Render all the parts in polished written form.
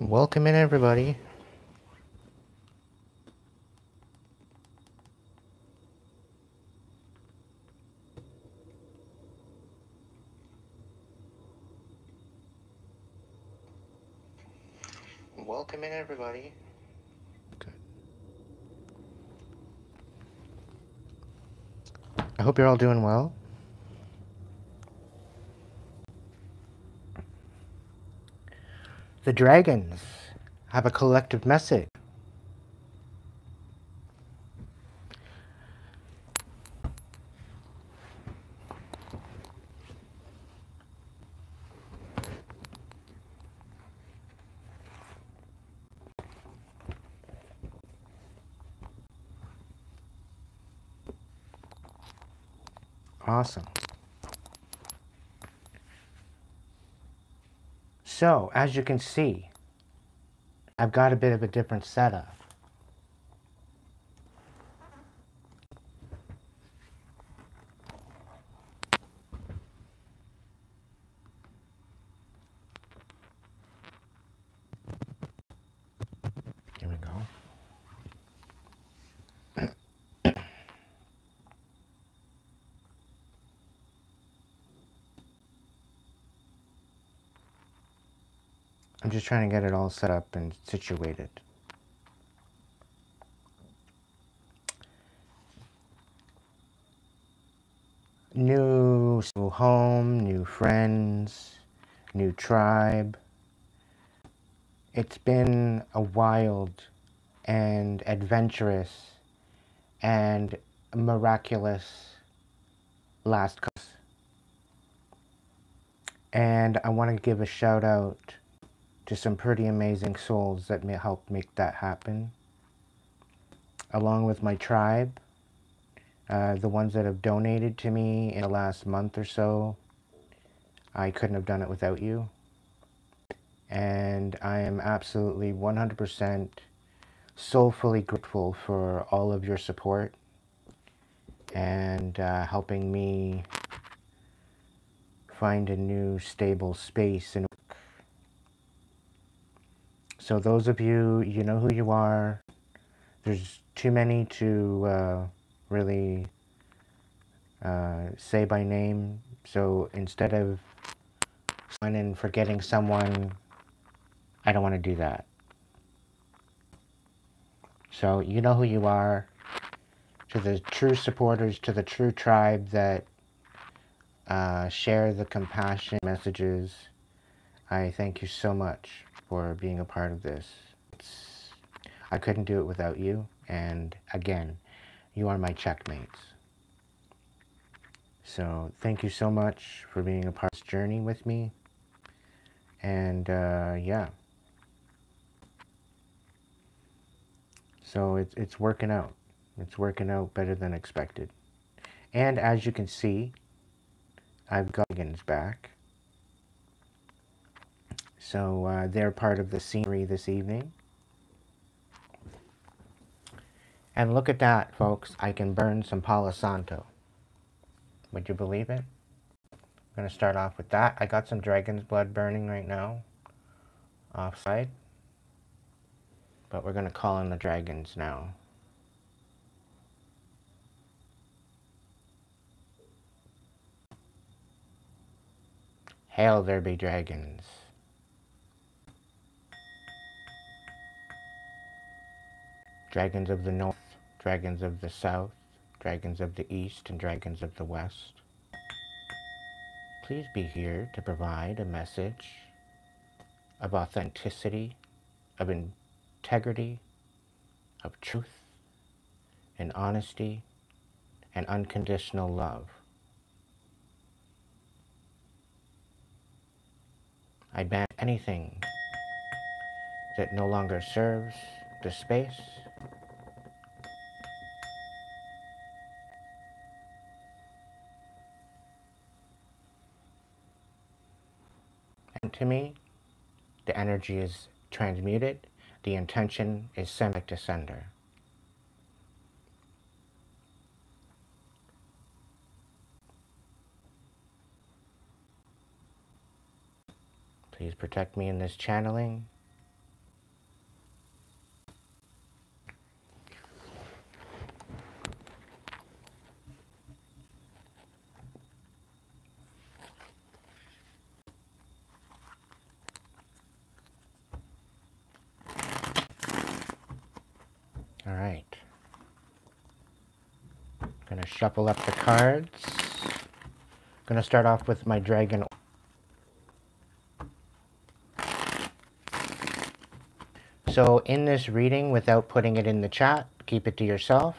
Welcome in, everybody. Welcome in, everybody. Good. I hope you're all doing well. The dragons have a collective message. Awesome. So, as you can see, I've got a bit of a different setup. Here we go. I'm just trying to get it all set up and situated. New home, new friends, new tribe. It's been a wild and adventurous and miraculous last couple. And I want to give a shout out to some pretty amazing souls that may help make that happen, along with my tribe, the ones that have donated to me in the last month or so. I couldn't have done it without you, and I am absolutely 100% soulfully grateful for all of your support and helping me find a new stable space. And so those of you, you know who you are. There's too many to really say by name. So instead of and forgetting someone, I don't want to do that. So you know who you are. To the true supporters, to the true tribe that share the compassion messages, I thank you so much for being a part of this. I couldn't do it without you, and again, you are my checkmates. So thank you so much for being a part of this journey with me, and yeah. So it's working out. It's working out better than expected. And as you can see, I've got dragons back. So they're part of the scenery this evening. And look at that, folks. I can burn some Palo Santo. Would you believe it? I'm going to start off with that. I got some dragon's blood burning right now. Offside. But we're going to call in the dragons now. Hail there be dragons. Dragons of the north, dragons of the south, dragons of the east, and dragons of the west. Please be here to provide a message of authenticity, of integrity, of truth, and honesty, and unconditional love. I ban anything that no longer serves the space. And to me, the energy is transmuted, the intention is sent to sender. Please protect me in this channeling. shuffle up the cards. I'm going to start off with my dragon. So in this reading, without putting it in the chat, keep it to yourself.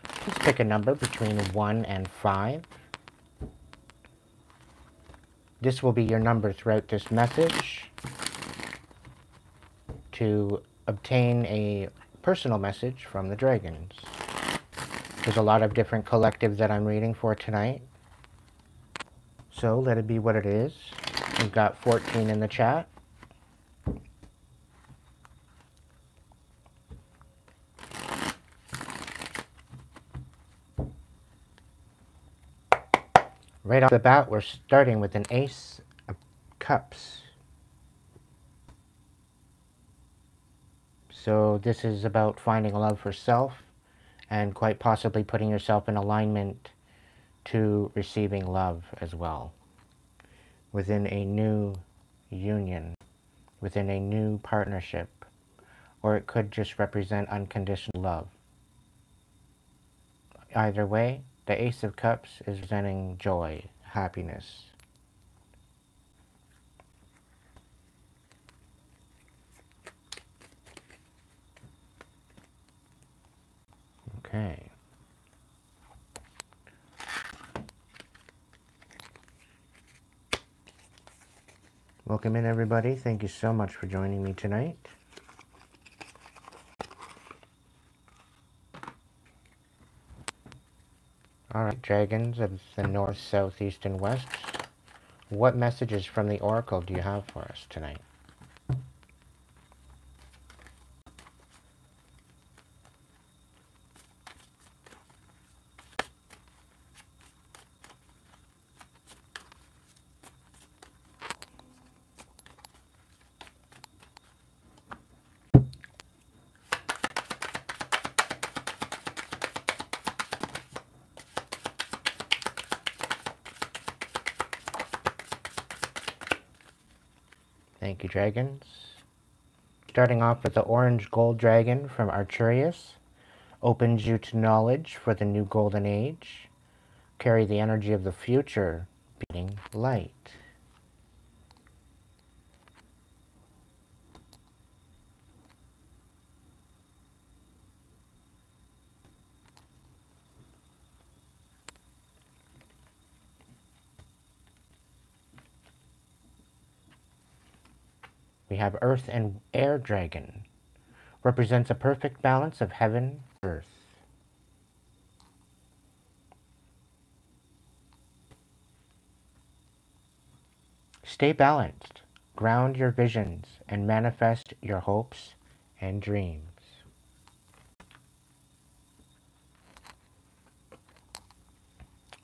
Please pick a number between 1 and 5. This will be your number throughout this message. To obtain a personal message from the dragons. There's a lot of different collectives that I'm reading for tonight. So let it be what it is. We've got 14 in the chat. Right off the bat, we're starting with an Ace of Cups. So this is about finding love for self and quite possibly putting yourself in alignment to receiving love as well. Within a new union, within a new partnership, or it could just represent unconditional love. Either way, the Ace of Cups is representing joy, happiness. Okay. Welcome in, everybody. Thank you so much for joining me tonight. Alright, dragons of the north, south, east, and west. What messages from the oracle do you have for us tonight? Thank you, dragons. Starting off with the orange gold dragon from Arcturus. Opens you to knowledge for the new golden age. Carry the energy of the future, being light. We have Earth and Air Dragon. Represents a perfect balance of heaven and earth. Stay balanced. Ground your visions and manifest your hopes and dreams.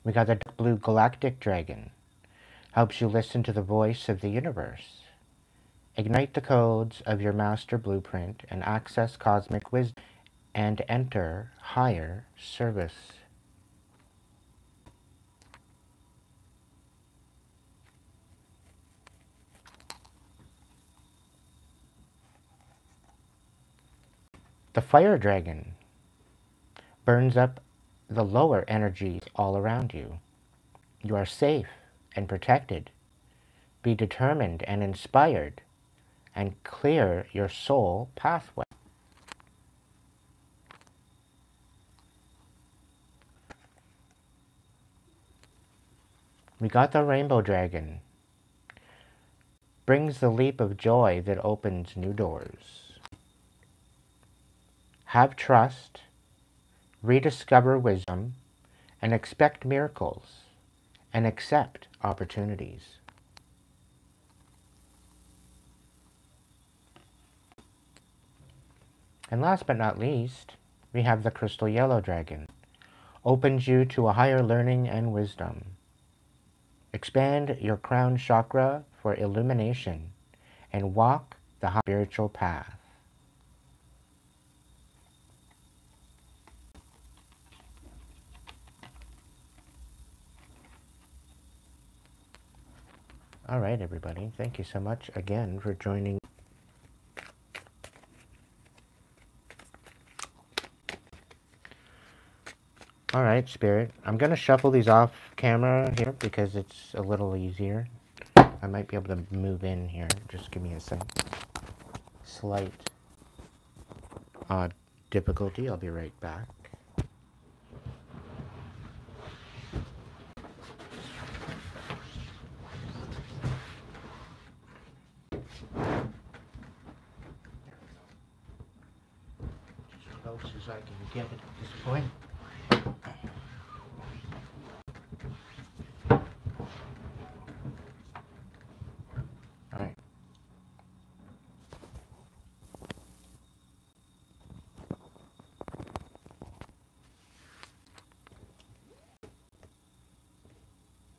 We got the dark blue galactic dragon. Helps you listen to the voice of the universe. Ignite the codes of your master blueprint and access cosmic wisdom and enter higher service. The fire dragon burns up the lower energies all around you. You are safe and protected. Be determined and inspired and clear your soul pathway. We got the rainbow dragon. Brings the leap of joy that opens new doors. Have trust, rediscover wisdom, and expect miracles, and accept opportunities. And last but not least, we have the crystal yellow dragon. Opens you to a higher learning and wisdom. Expand your crown chakra for illumination and walk the high spiritual path. All right, everybody. Thank you so much again for joining. Alright, Spirit. I'm going to shuffle these off camera here because it's a little easier. I might be able to move in here. Just give me a second. Slight difficulty. I'll be right back. As close as I can get it at this point. Alright.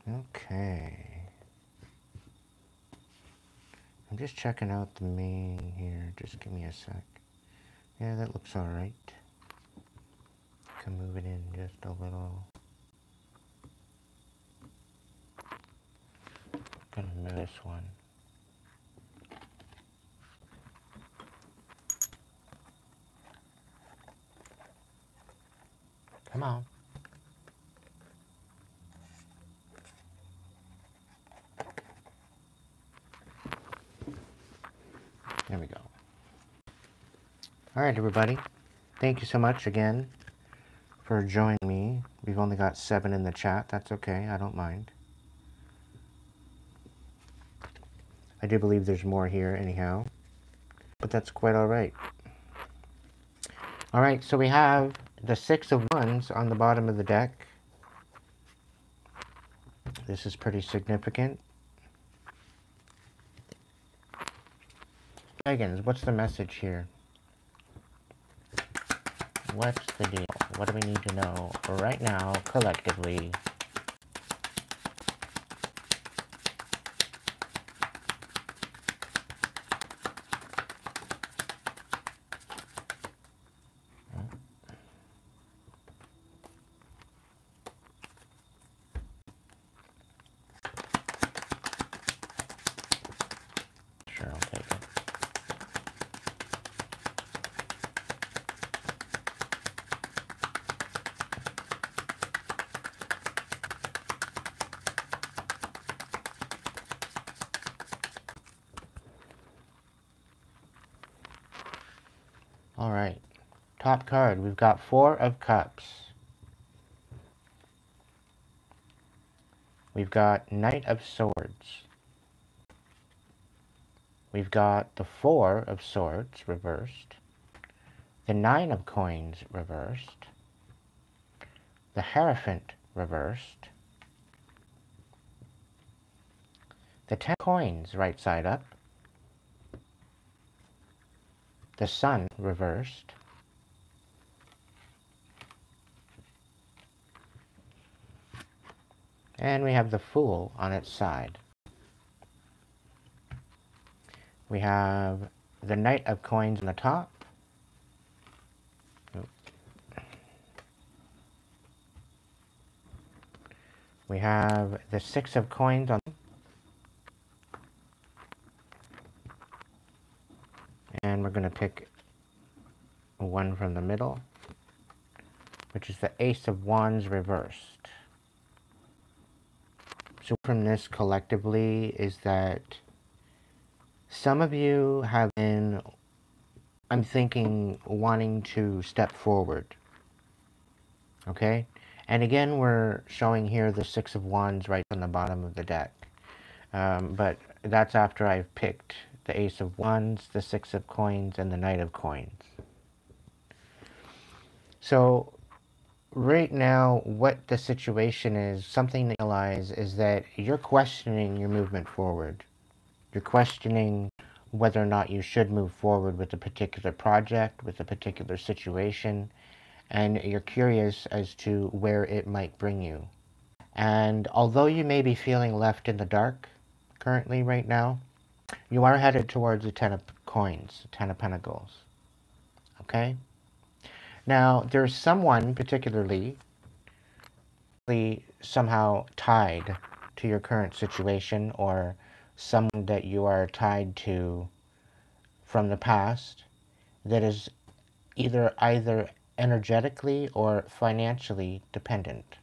Okay. I'm just checking out the main here. Just give me a sec. Yeah, that looks alright. Can move it in just a little. Gonna move this one. Come on. There we go. Alright, everybody. Thank you so much again for joining me. We've only got 7 in the chat. That's okay. I don't mind. I do believe there's more here anyhow. But that's quite alright. Alright, so we have the 6 of Wands on the bottom of the deck. This is pretty significant. Dragons, what's the message here? What's the deal? What do we need to know right now, collectively? Sure, I'll take it. All right, top card, we've got 4 of Cups. We've got Knight of Swords. We've got the 4 of Swords reversed. The 9 of Coins reversed. The Hierophant reversed. The 10 of Coins right side up. The Sun reversed. And we have the Fool on its side. We have the Knight of Coins on the top. We have the 6 of Coins on, and we're going to pick one from the middle, which is the Ace of Wands reversed. So from this collectively is that some of you have been, I'm thinking, wanting to step forward. Okay? And again, we're showing here the 6 of Wands right on the bottom of the deck. But that's after I've picked the Ace of Wands, the 6 of Coins, and the Knight of Coins. So right now, what the situation is, something to realize is that you're questioning your movement forward. You're questioning whether or not you should move forward with a particular project, with a particular situation, and you're curious as to where it might bring you. And although you may be feeling left in the dark currently right now, you are headed towards the 10 of Coins, 10 of Pentacles. Okay? Now, there's someone particularly somehow tied to your current situation, or someone that you are tied to from the past that is either energetically or financially dependent.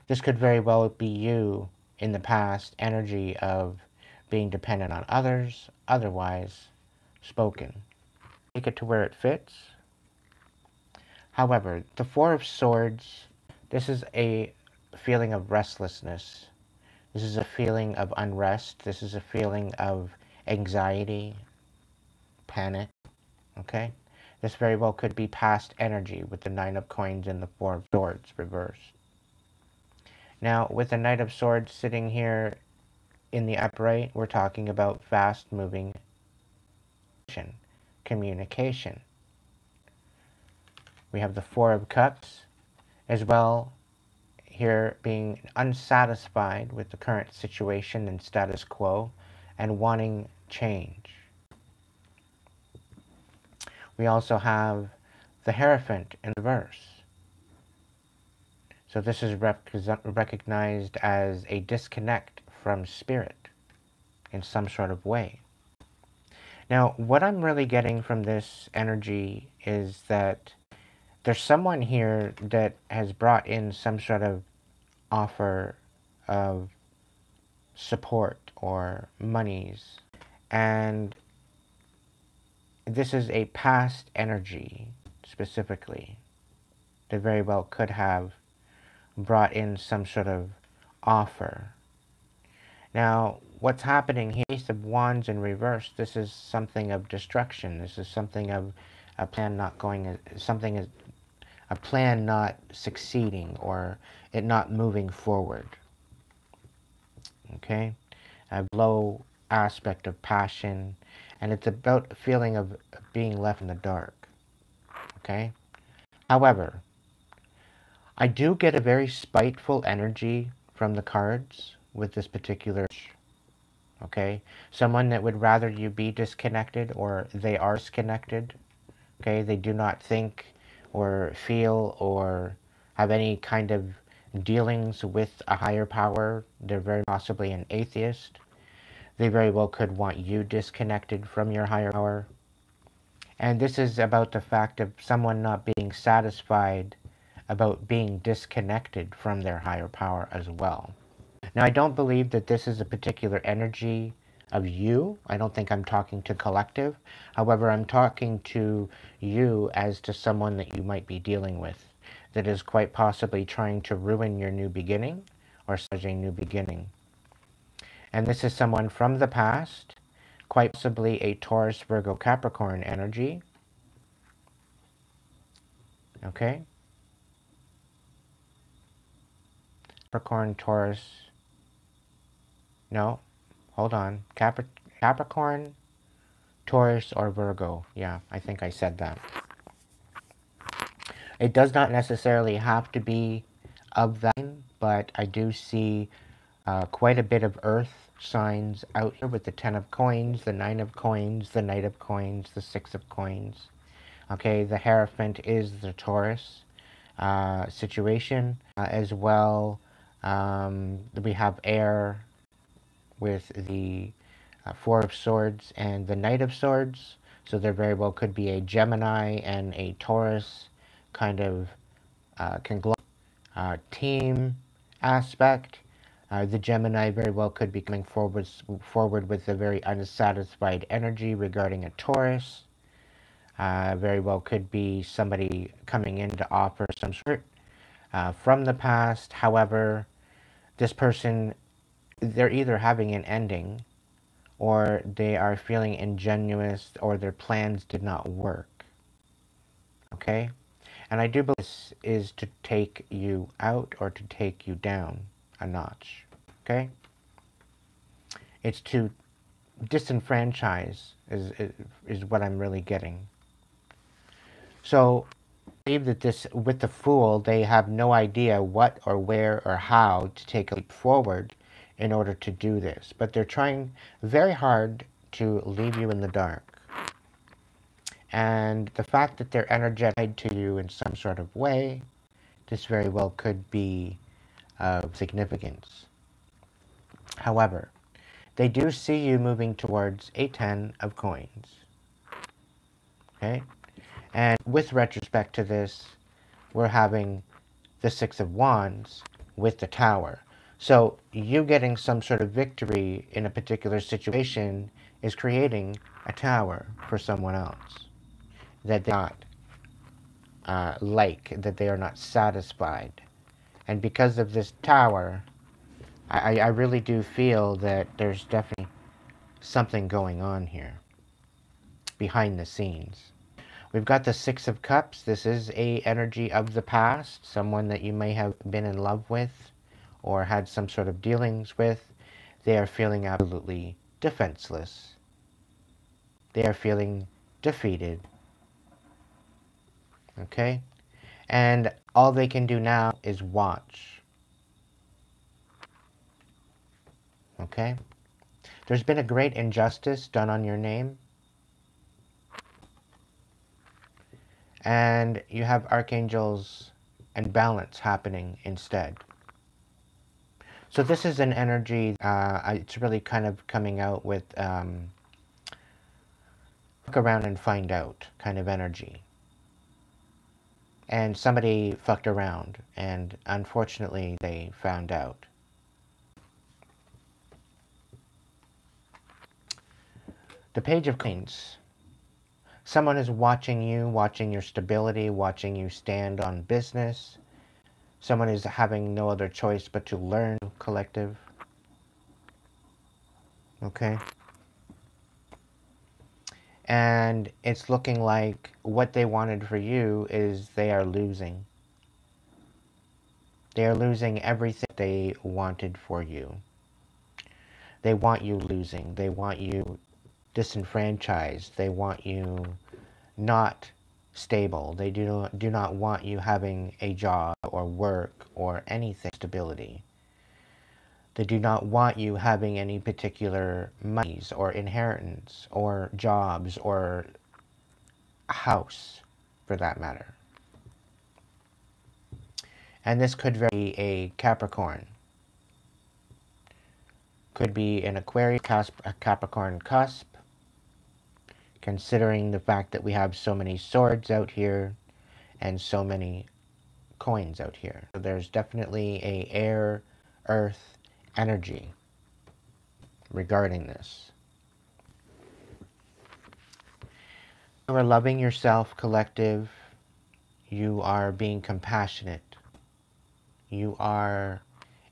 This could very well be you in the past, energy of being dependent on others, otherwise spoken. Take it to where it fits. However, the Four of Swords, this is a feeling of restlessness. This is a feeling of unrest. This is a feeling of anxiety, panic, okay? This very well could be past energy with the Nine of Coins and the Four of Swords reversed. Now, with the Knight of Swords sitting here in the upright, we're talking about fast-moving communication. We have the Four of Cups as well, here being unsatisfied with the current situation and status quo and wanting change. We also have the Hierophant in reverse. So this is recognized as a disconnect from spirit in some sort of way. Now, what I'm really getting from this energy is that there's someone here that has brought in some sort of offer of support or monies, and this is a past energy specifically that very well could have brought in some sort of offer. Now, what's happening here, Ace of Wands in reverse, this is something of destruction. This is something of a plan not going, a plan not succeeding, or it not moving forward. Okay? A low aspect of passion, and it's about a feeling of being left in the dark. Okay? However, I do get a very spiteful energy from the cards with this particular, okay? Someone that would rather you be disconnected, or they are disconnected, okay? They do not think or feel or have any kind of dealings with a higher power. They're very possibly an atheist. They very well could want you disconnected from your higher power. And this is about the fact of someone not being satisfied about being disconnected from their higher power as well. Now, I don't believe that this is a particular energy of you. I don't think I'm talking to collective. However, I'm talking to you as to someone that you might be dealing with that is quite possibly trying to ruin your new beginning or start a new beginning. And this is someone from the past, quite possibly a Taurus, Virgo, Capricorn energy. Okay? Capricorn, Taurus. No, hold on. Capricorn, Taurus, or Virgo. Yeah, I think I said that. It does not necessarily have to be of that, but I do see quite a bit of earth signs out here with the 10 of coins, the 9 of coins, the Knight of coins, the 6 of coins. Okay, the Hierophant is the Taurus situation. As well, we have air with the Four of Swords and the Knight of Swords. So there very well could be a Gemini and a Taurus kind of conglomerate team aspect. The Gemini very well could be coming forward with a very unsatisfied energy regarding a Taurus. Very well could be somebody coming in to offer some sort from the past. However, this person, they're either having an ending, or they are feeling ingenuous, or their plans did not work. Okay? And I do believe this is to take you out or to take you down a notch. Okay? It's to disenfranchise is what I'm really getting. So I believe that this, with the Fool, they have no idea what or where or how to take a leap forward in order to do this. But they're trying very hard to leave you in the dark. And the fact that they're energetic to you in some sort of way, this very well could be of significance. However, they do see you moving towards a 10 of coins. Okay? And with retrospect to this, we're having the Six of Wands with the Tower. So you getting some sort of victory in a particular situation is creating a tower for someone else that they're not that they are not satisfied. And because of this tower, I really do feel that there's definitely something going on here behind the scenes. We've got the Six of Cups. This is a energy of the past, someone that you may have been in love with or had some sort of dealings with. They are feeling absolutely defenseless. They are feeling defeated. Okay? And all they can do now is watch. Okay? There's been a great injustice done on your name. And you have archangels and balance happening instead. So this is an energy, it's really kind of coming out with look around and find out kind of energy. And somebody fucked around, and unfortunately they found out. The Page of Coins. Someone is watching you, watching your stability, watching you stand on business. Someone is having no other choice but to learn, collective. Okay? And it's looking like what they wanted for you is they are losing. They are losing everything they wanted for you. They want you losing. They want you disenfranchised. They want you not stable. They do not want you having a job or work or anything stability. They do not want you having any particular monies or inheritance or jobs or a house for that matter. And this could be a Capricorn. Could be an Aquarius, a Capricorn cusp. Considering the fact that we have so many swords out here and so many coins out here. So there's definitely a air, earth energy regarding this. You are loving yourself, collective. You are being compassionate. You are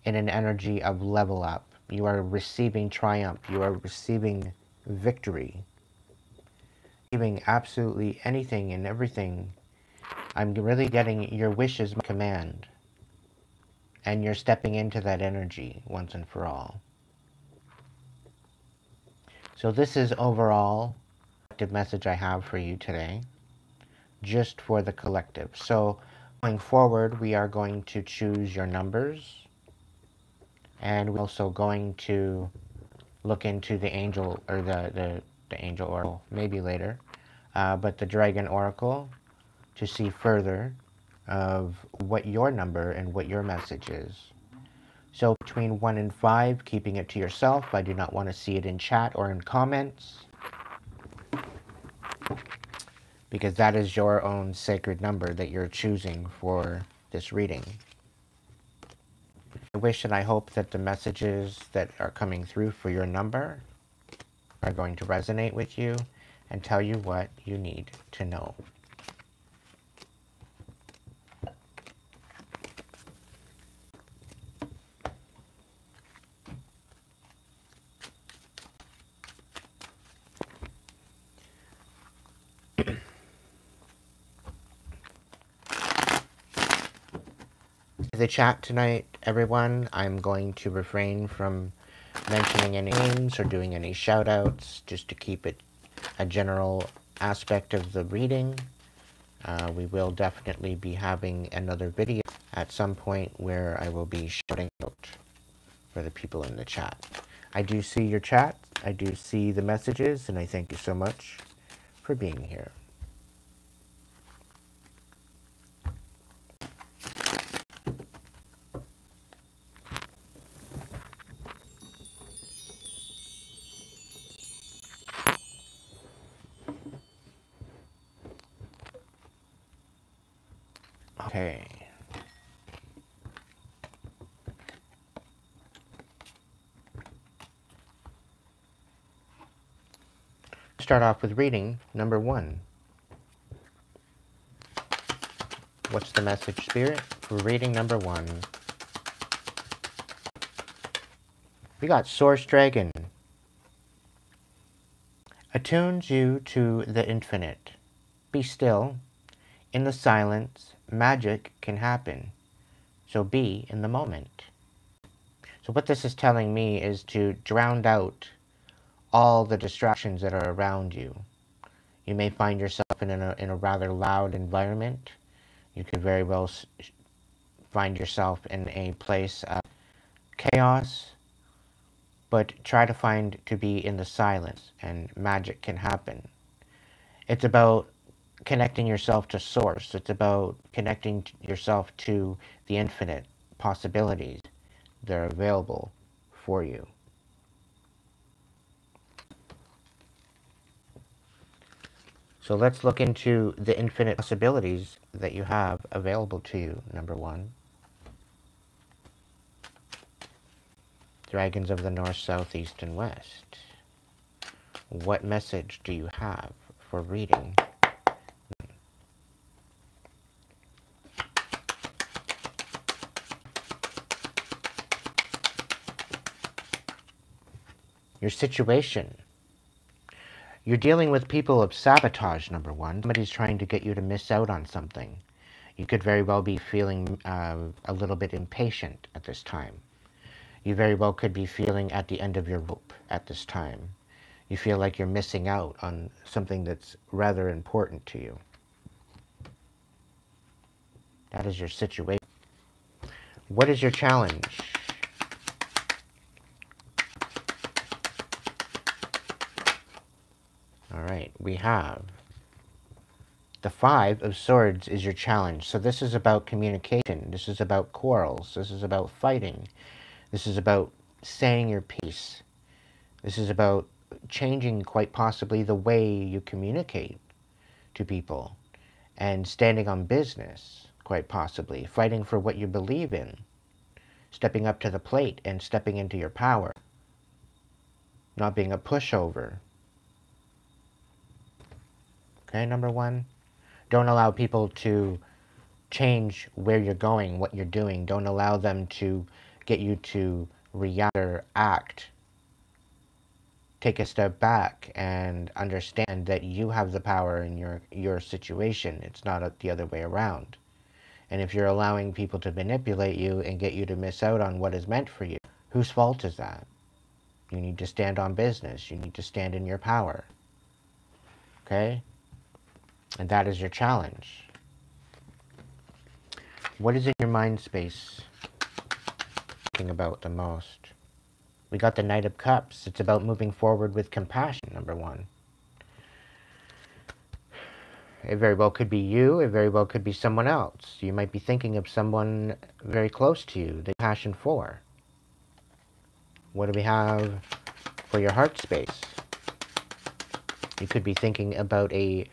in an energy of level up. You are receiving triumph. You are receiving victory. Receiving absolutely anything and everything. I'm really getting your wishes command. And you're stepping into that energy once and for all. So this is overall the message I have for you today, just for the collective. So going forward, we are going to choose your numbers, and we're also going to look into the angel, or the angel oracle, maybe later, but the dragon oracle, to see further of what your number and what your message is. So between 1 and 5, keeping it to yourself. I do not want to see it in chat or in comments, because that is your own sacred number that you're choosing for this reading. I wish and I hope that the messages that are coming through for your number are going to resonate with you and tell you what you need to know. The chat tonight, everyone, I'm going to refrain from mentioning any names or doing any shout outs, just to keep it a general aspect of the reading. We will definitely be having another video at some point where I will be shouting out for the people in the chat. I do see your chat, I do see the messages, and I thank you so much for being here. Okay. Start off with reading number 1. What's the message, Spirit, for reading number 1? We got Source Dragon. Attunes you to the infinite. Be still. In the silence, magic can happen. So be in the moment. So what this is telling me is to drown out all the distractions that are around you. You may find yourself in a rather loud environment. You could very well find yourself in a place of chaos, but try to be in the silence, and magic can happen. It's about connecting yourself to Source. It's about connecting yourself to the infinite possibilities that are available for you. So let's look into the infinite possibilities that you have available to you, number 1. Dragons of the North, South, East, and West. What message do you have for reading? Your situation. You're dealing with people of sabotage, number 1. Somebody's trying to get you to miss out on something. You could very well be feeling a little bit impatient at this time. You very well could be feeling at the end of your rope at this time. You feel like you're missing out on something that's rather important to you. That is your situation. What is your challenge? All right, we have the 5 of Swords is your challenge. So this is about communication. This is about quarrels. This is about fighting. This is about saying your piece. This is about changing, quite possibly, the way you communicate to people and standing on business, quite possibly, fighting for what you believe in, stepping up to the plate and stepping into your power, not being a pushover. Okay, number 1, don't allow people to change where you're going, what you're doing. Don't allow them to get you to react or act. Take a step back and understand that you have the power in your situation. It's not the other way around. And if you're allowing people to manipulate you and get you to miss out on what is meant for you, whose fault is that? You need to stand on business. You need to stand in your power. Okay? And that is your challenge. What is in your mind space thinking about the most? We got the Knight of Cups. It's about moving forward with compassion, number 1. It very well could be you. It very well could be someone else. You might be thinking of someone very close to you that you have passion for. What do we have for your heart space? You could be thinking about a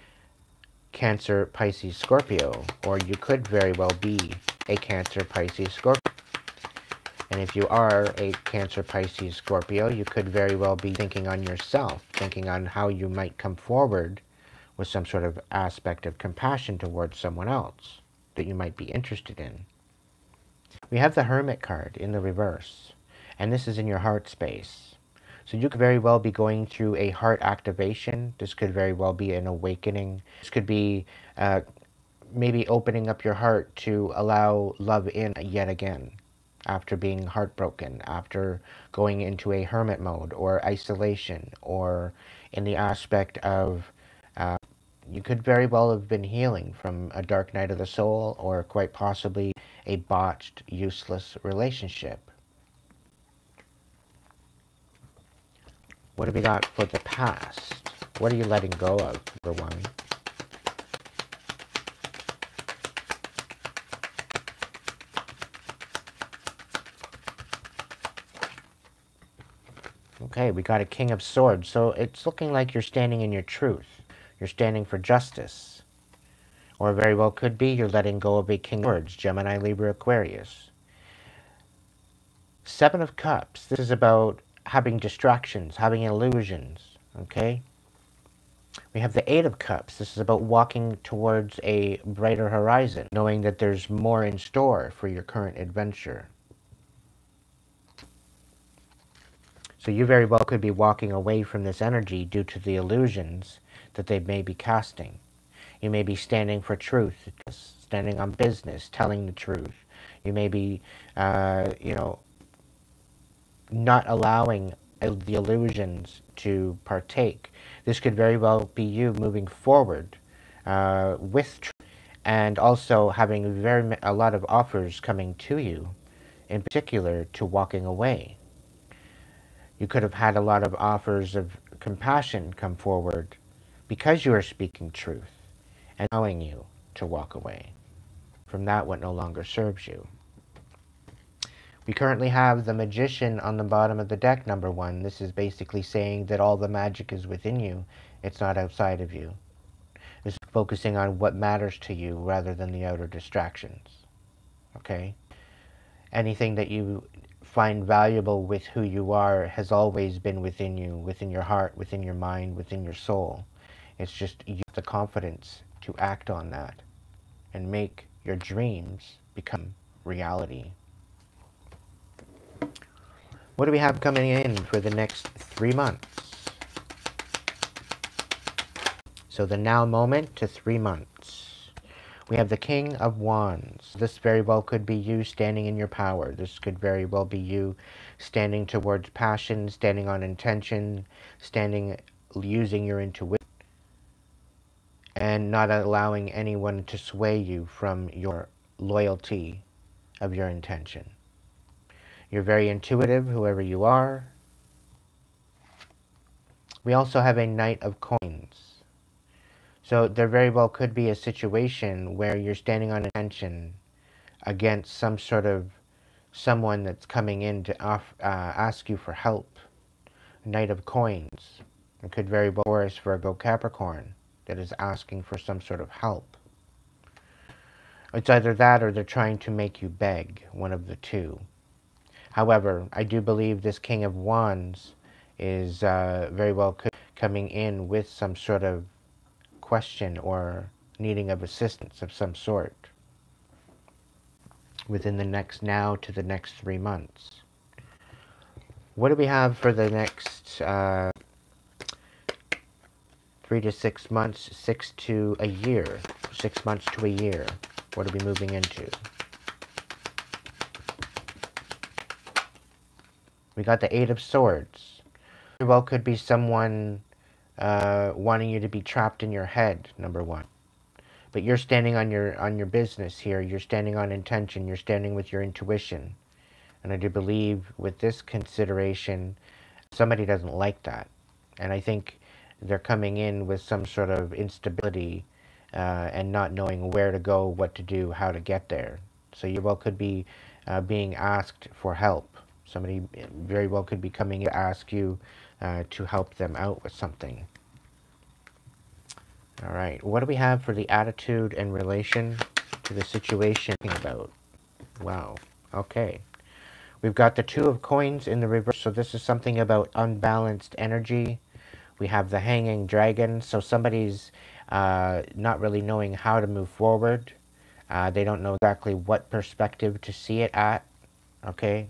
Cancer, Pisces, Scorpio, or you could very well be a Cancer, Pisces, Scorpio. And if you are a Cancer, Pisces, Scorpio, you could very well be thinking on yourself, thinking on how you might come forward with some sort of aspect of compassion towards someone else that you might be interested in. We have the Hermit card in the reverse, and this is in your heart space. So you could very well be going through a heart activation. This could very well be an awakening. This could be maybe opening up your heart to allow love in yet again after being heartbroken, after going into a hermit mode or isolation, or in the aspect of you could very well have been healing from a dark night of the soul, or quite possibly a botched, useless relationship. What have we got for the past? What are you letting go of, number 1? Okay, we got a King of Swords. So it's looking like you're standing in your truth. You're standing for justice. Or very well could be you're letting go of a King of Swords, Gemini, Libra, Aquarius. Seven of Cups. This is about having distractions, having illusions, okay? We have the Eight of Cups. This is about walking towards a brighter horizon, knowing that there's more in store for your current adventure. So you very well could be walking away from this energy due to the illusions that they may be casting. You may be standing for truth, standing on business, telling the truth. You may be, not allowing the illusions to partake. This could very well be you moving forward with truth, and also having a lot of offers coming to you, in particular to walking away. You could have had a lot of offers of compassion come forward because you are speaking truth and allowing you to walk away from that what no longer serves you. We currently have the Magician on the bottom of the deck, number one. This is basically saying that all the magic is within you. It's not outside of you. It's focusing on what matters to you rather than the outer distractions. Okay? Anything that you find valuable with who you are has always been within you, within your heart, within your mind, within your soul. It's just you have the confidence to act on that and make your dreams become reality. What do we have coming in for the next 3 months? So the now moment to 3 months. We have the King of Wands. This very well could be you standing in your power. This could very well be you standing towards passion, standing on intention, using your intuition, and not allowing anyone to sway you from your loyalty of your intention. You're very intuitive, whoever you are. We also have a Knight of Coins. So there very well could be a situation where you're standing on intention against someone that's coming in to ask you for help. Knight of Coins. It could very well be Taurus, Virgo, Capricorn that is asking for some sort of help. It's either that or they're trying to make you beg, one of the two. However, I do believe this King of Wands is very well coming in with some sort of question or needing of assistance of some sort within the next 3 months. What do we have for the next 3 to 6 months, 6 to a year, 6 months to a year? What are we moving into? We got the Eight of Swords. Very well could be someone wanting you to be trapped in your head, number one. But you're standing on your business here. You're standing on intention. You're standing with your intuition. And I do believe with this consideration, somebody doesn't like that. And I think they're coming in with some sort of instability and not knowing where to go, what to do, how to get there. So you well could be being asked for help. Somebody very well could be coming in to ask you to help them out with something. All right, what do we have for the attitude in relation to the situation about? Wow, okay. We've got the Two of Coins in the reverse, so this is something about unbalanced energy. We have the Hanging Dragon, so somebody's not really knowing how to move forward. They don't know exactly what perspective to see it at, okay?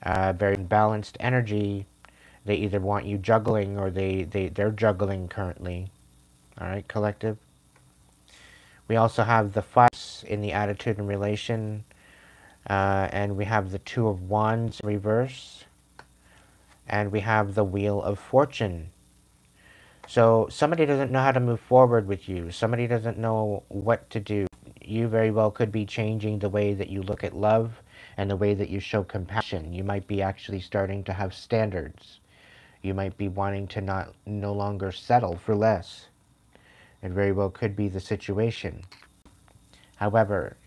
Very balanced energy. They either want you juggling or they're juggling currently. All right, collective. We also have the Fives in the attitude and relation. And we have the Two of Wands in reverse. And we have the Wheel of Fortune. So somebody doesn't know how to move forward with you. Somebody doesn't know what to do. You very well could be changing the way that you look at love and the way that you show compassion. You might be actually starting to have standards. You might be wanting to no longer settle for less. It very well could be the situation. However,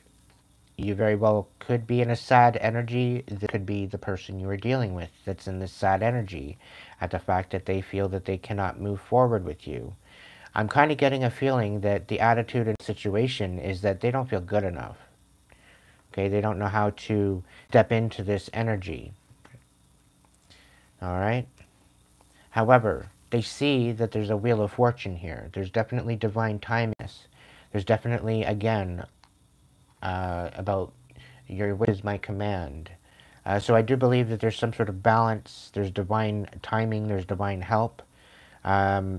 you very well could be in a sad energy. This could be the person you are dealing with that's in this sad energy at the fact that they feel that they cannot move forward with you. I'm kind of getting a feeling that the attitude in the situation is that they don't feel good enough. Okay, they don't know how to step into this energy. All right. However, they see that there's a wheel of fortune here. There's definitely divine timing. There's definitely, again, about your what is my command. So I do believe that there's some sort of balance. There's divine timing. There's divine help.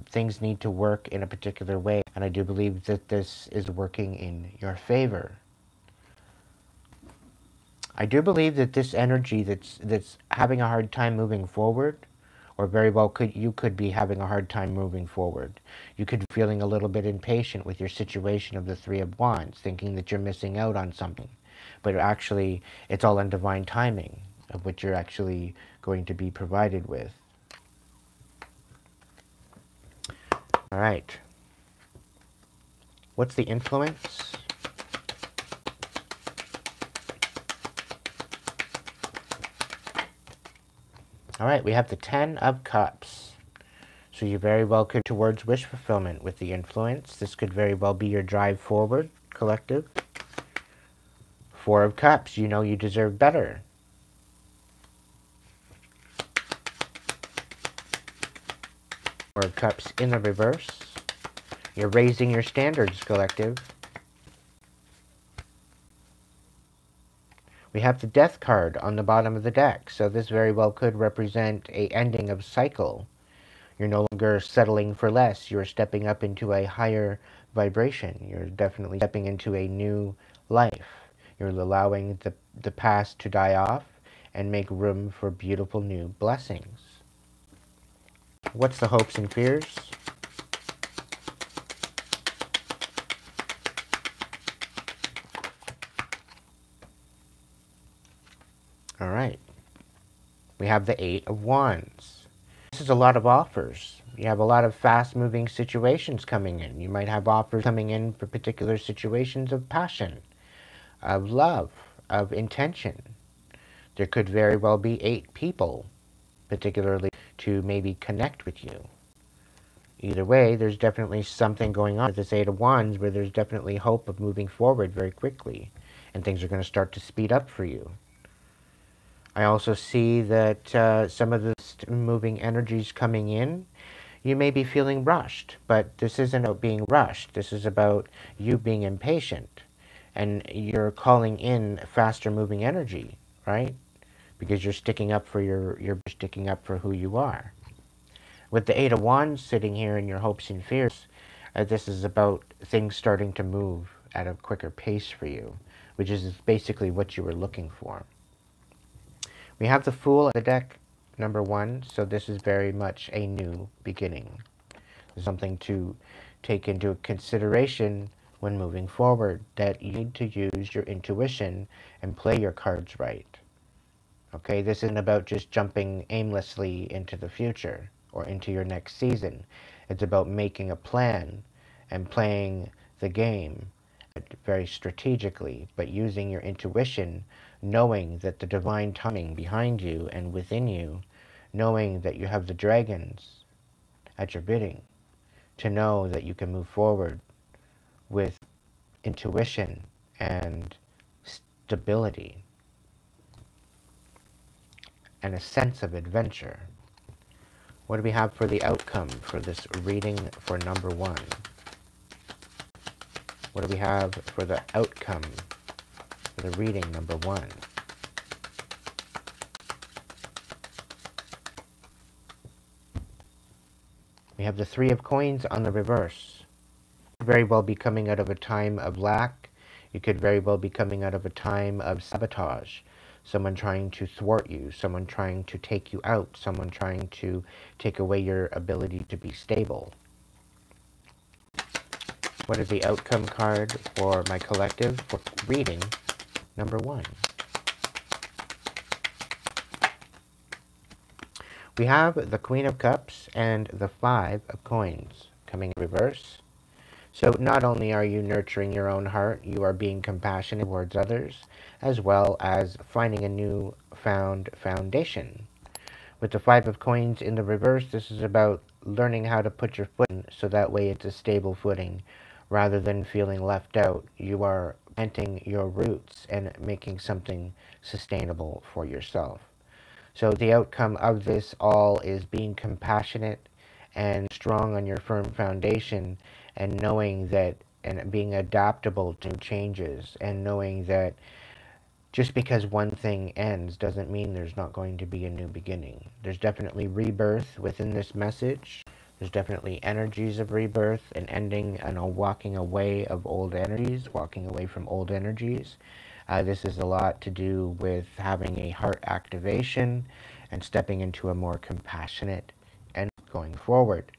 Things need to work in a particular way, and I do believe that this is working in your favor. I do believe that this energy that's having a hard time moving forward, or very well you could be having a hard time moving forward. You could be feeling a little bit impatient with your situation of the Three of Wands, thinking that you're missing out on something. But actually, it's all in divine timing of what you're actually going to be provided with. All right. What's the influence? All right, we have the Ten of Cups. So you very well could towards wish fulfillment with the influence. This could very well be your drive forward, collective. Four of Cups, you know you deserve better. Four of Cups in the reverse. You're raising your standards, collective. We have the Death card on the bottom of the deck, so this very well could represent a ending of cycle. You're no longer settling for less. You're stepping up into a higher vibration. You're definitely stepping into a new life. You're allowing the past to die off and make room for beautiful new blessings. What's the hopes and fears? All right. We have the Eight of Wands. This is a lot of offers. You have a lot of fast-moving situations coming in. You might have offers coming in for particular situations of passion, of love, of intention. There could very well be 8 people, particularly to maybe connect with you. Either way, there's definitely something going on with this Eight of Wands where there's definitely hope of moving forward very quickly, and things are going to start to speed up for you. I also see that some of the moving energies coming in, you may be feeling rushed, but this isn't about being rushed. This is about you being impatient, and you're calling in faster moving energy, right? Because you're sticking up for you're sticking up for who you are. With the Eight of Wands sitting here in your hopes and fears, this is about things starting to move at a quicker pace for you, which is basically what you were looking for. We have the Fool at the deck, number 1, so this is very much a new beginning. Something to take into consideration when moving forward, that you need to use your intuition and play your cards right. Okay, this isn't about just jumping aimlessly into the future or into your next season. It's about making a plan and playing the game very strategically, but using your intuition, knowing that the divine timing behind you and within you, knowing that you have the dragons at your bidding, to know that you can move forward with intuition and stability and a sense of adventure. What do we have for the outcome for this reading for number 1? What do we have for the outcome for the reading number 1? We have the Three of Coins on the reverse. You could very well be coming out of a time of lack. You could very well be coming out of a time of sabotage. Someone trying to thwart you, someone trying to take you out, someone trying to take away your ability to be stable. What is the outcome card for my collective for reading number 1? We have the Queen of Cups and the Five of Coins coming in reverse. So not only are you nurturing your own heart, you are being compassionate towards others, as well as finding a new found foundation. With the Five of Coins in the reverse, this is about learning how to put your foot in so that way it's a stable footing. Rather than feeling left out, you are planting your roots and making something sustainable for yourself. So the outcome of this all is being compassionate and strong on your firm foundation, and knowing that, and being adaptable to changes, and knowing that just because one thing ends doesn't mean there's not going to be a new beginning. There's definitely rebirth within this message. There's definitely energies of rebirth and ending and a walking away of old energies, walking away from old energies. This is a lot to do with having a heart activation and stepping into a more compassionate and going forward.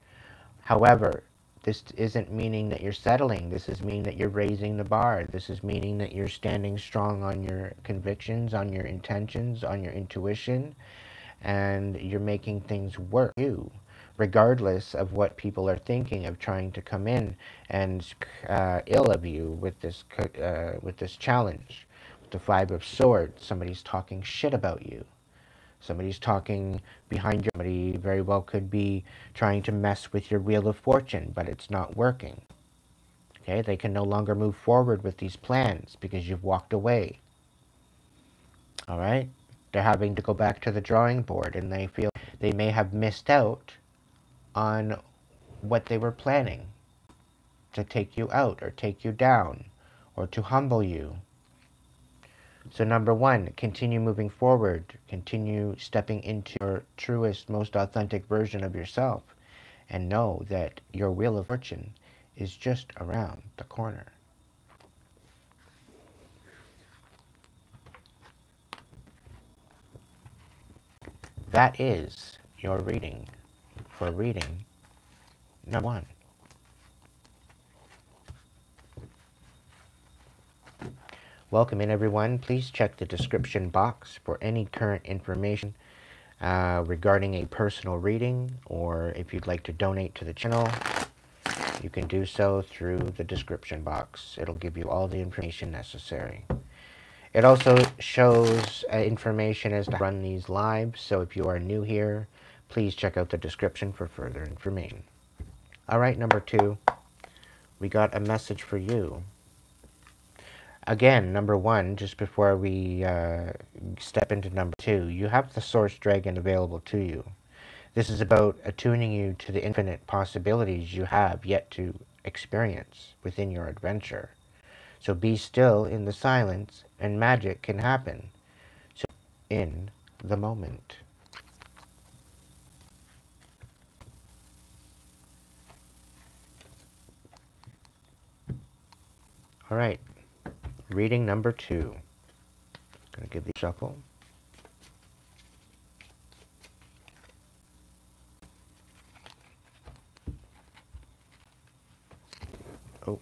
However, this isn't meaning that you're settling. This is meaning that you're raising the bar. This is meaning that you're standing strong on your convictions, on your intentions, on your intuition, and you're making things work for you, regardless of what people are thinking of trying to come in and ill of you with this challenge. With the Five of Swords, somebody's talking shit about you. Somebody's talking behind you. Somebody very well could be trying to mess with your Wheel of Fortune, but it's not working. Okay, they can no longer move forward with these plans because you've walked away. All right, they're having to go back to the drawing board, and they feel they may have missed out on what they were planning to take you out or take you down or to humble you. So number one, continue moving forward. Continue stepping into your truest, most authentic version of yourself. And know that your Wheel of Fortune is just around the corner. That is your reading for reading number one. Welcome in, everyone. Please check the description box for any current information regarding a personal reading, or if you'd like to donate to the channel, you can do so through the description box. It'll give you all the information necessary. It also shows information as to run these lives, so if you are new here, please check out the description for further information. All right, number two, we got a message for you. Again, number one, just before we step into number two, you have the Source Dragon available to you. This is about attuning you to the infinite possibilities you have yet to experience within your adventure. So be still in the silence, and magic can happen. So in the moment. All right. Reading number two. Gonna give the shuffle. Oh.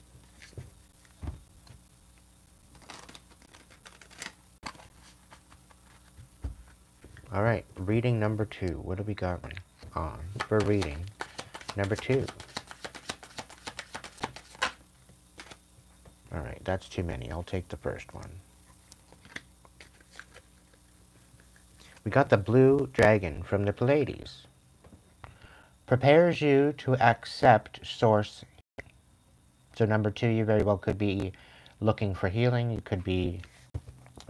All right. Reading number two. What do we got on for reading number two? All right. That's too many. I'll take the first one. We got the Blue Dragon from the Pleiades. Prepares you to accept source. So number two, you very well could be looking for healing. You could be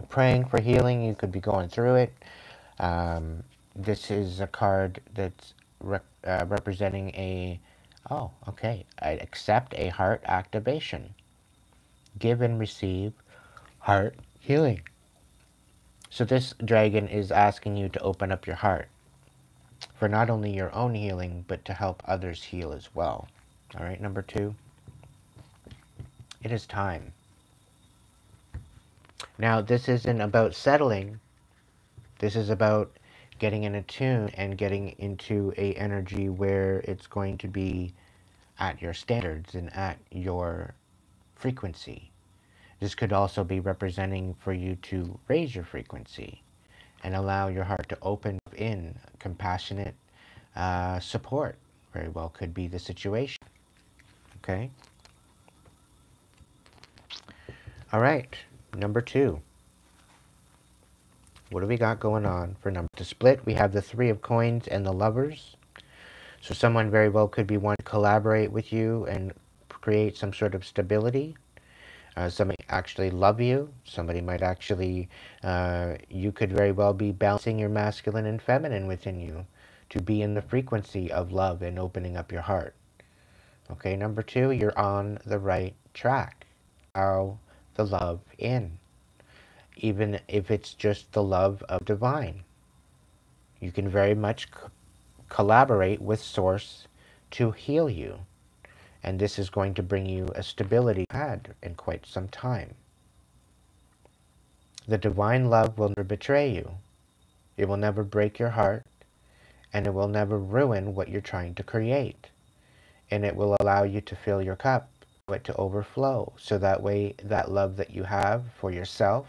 praying for healing. You could be going through it. This is a card that's representing a, oh, okay, I accept a heart activation. Give and receive heart healing. So this dragon is asking you to open up your heart for not only your own healing, but to help others heal as well. All right, number two. It is time. Now, this isn't about settling. This is about getting in a tune and getting into a energy where it's going to be at your standards and at your frequency. This could also be representing for you to raise your frequency and allow your heart to open up in compassionate support. Very well could be the situation. Okay? All right, number two. What do we got going on for number to split? We have the Three of Coins and the Lovers. So someone very well could be wanting to collaborate with you and create some sort of stability. Somebody actually love you. Somebody might actually, you could very well be balancing your masculine and feminine within you to be in the frequency of love and opening up your heart. Okay, number two, you're on the right track. Allow the love in, even if it's just the love of divine. You can very much collaborate with Source to heal you. And this is going to bring you a stability you've had in quite some time. The divine love will never betray you. It will never break your heart, and it will never ruin what you're trying to create. And it will allow you to fill your cup, it to overflow. So that way, that love that you have for yourself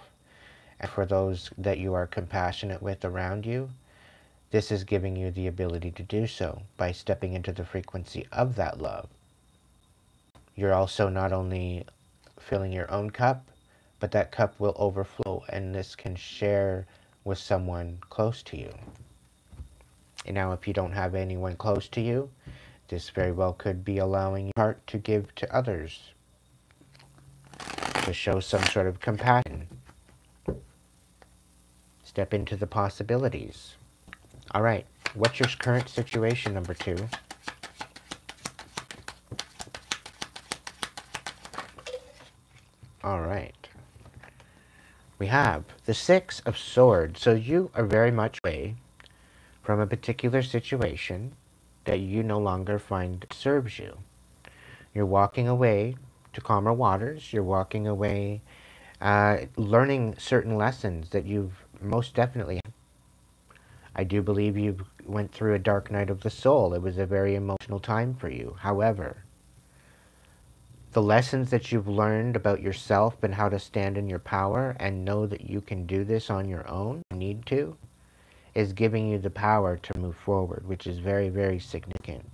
and for those that you are compassionate with around you, this is giving you the ability to do so by stepping into the frequency of that love. You're also not only filling your own cup, but that cup will overflow, and this can share with someone close to you. And now if you don't have anyone close to you, this very well could be allowing your heart to give to others, to show some sort of compassion. Step into the possibilities. All right, what's your current situation, number two? All right. We have the Six of Swords. So you are very much away from a particular situation that you no longer find serves you. You're walking away to calmer waters. You're walking away learning certain lessons that you've most definitely had. I do believe you went through a dark night of the soul. It was a very emotional time for you. However, the lessons that you've learned about yourself and how to stand in your power and know that you can do this on your own, need to, is giving you the power to move forward, which is very, very significant.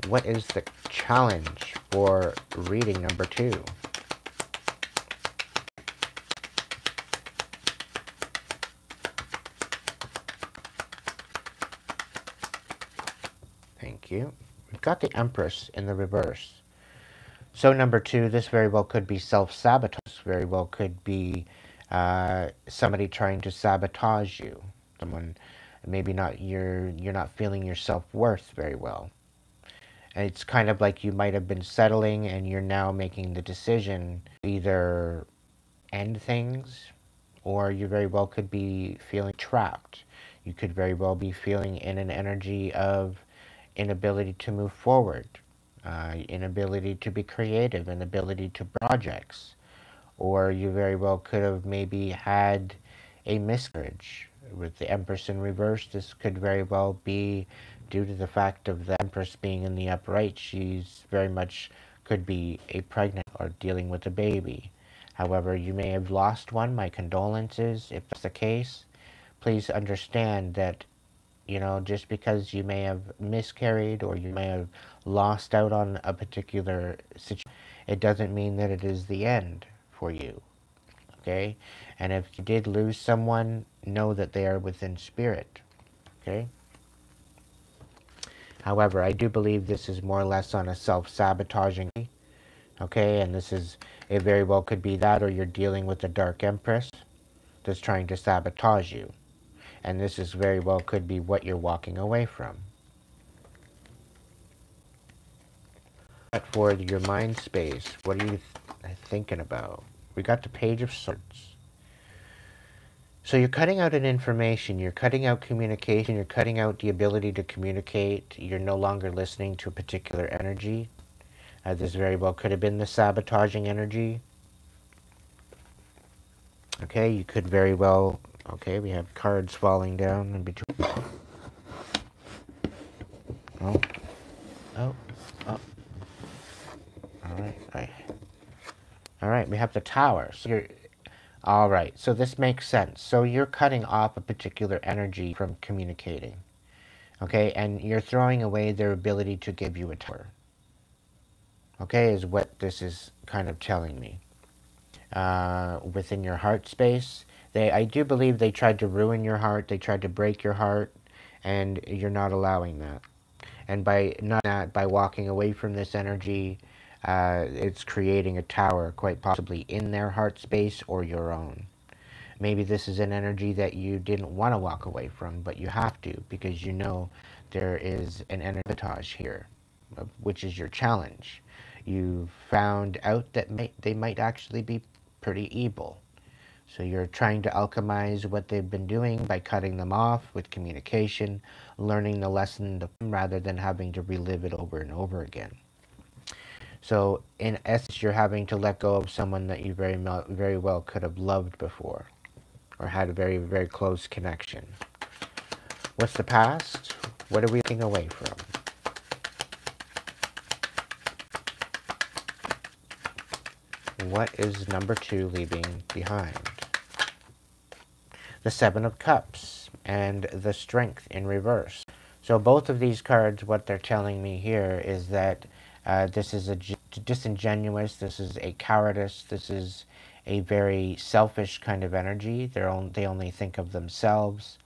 What is the challenge for reading number two? Thank you. We've got the Empress in the reverse. So number two, this very well could be self-sabotage. Very well could be somebody trying to sabotage you. Someone, maybe not, you're not feeling your self-worth very well. And it's kind of like you might have been settling and you're now making the decision to either end things, or you very well could be feeling trapped. You could very well be feeling in an energy of inability to move forward, inability to be creative, inability to projects. Or you very well could have maybe had a miscarriage. With the Empress in reverse, this could very well be due to the fact of the Empress being in the upright. She's very much could be a pregnant or dealing with a baby. However, you may have lost one. My condolences if that's the case. Please understand that, you know, just because you may have miscarried or you may have lost out on a particular situation, it doesn't mean that it is the end for you. Okay? And if you did lose someone, know that they are within spirit. Okay? However, I do believe this is more or less on a self-sabotaging. Okay? And this is, it very well could be that, or you're dealing with a Dark Empress that's trying to sabotage you. And this is very well could be what you're walking away from. But for your mind space, what are you thinking about? We got the Page of Swords. So you're cutting out an information, you're cutting out communication, you're cutting out the ability to communicate, you're no longer listening to a particular energy. This very well could have been the sabotaging energy. Okay, you could very well, okay, we have cards falling down in between. Oh, oh, oh. All right, we have the Tower. So you're, all right, so this makes sense. So you're cutting off a particular energy from communicating, okay? And you're throwing away their ability to give you a tower, okay, is what this is kind of telling me. Within your heart space, I do believe they tried to ruin your heart, they tried to break your heart, and you're not allowing that. And by not that, by walking away from this energy, it's creating a tower, quite possibly in their heart space or your own. Maybe this is an energy that you didn't want to walk away from, but you have to because you know there is an sabotage here, which is your challenge. You've found out that they might actually be pretty evil. So you're trying to alchemize what they've been doing by cutting them off with communication, learning the lesson rather than having to relive it over and over again. So in essence, you're having to let go of someone that you very well could have loved before or had a very, very close connection. What's the past? What are we looking away from? What is number 2 leaving behind? The Seven of Cups and the Strength in reverse. So both of these cards, what they're telling me here is that this is a disingenuous, this is a cowardice, this is a very selfish kind of energy. They only think of themselves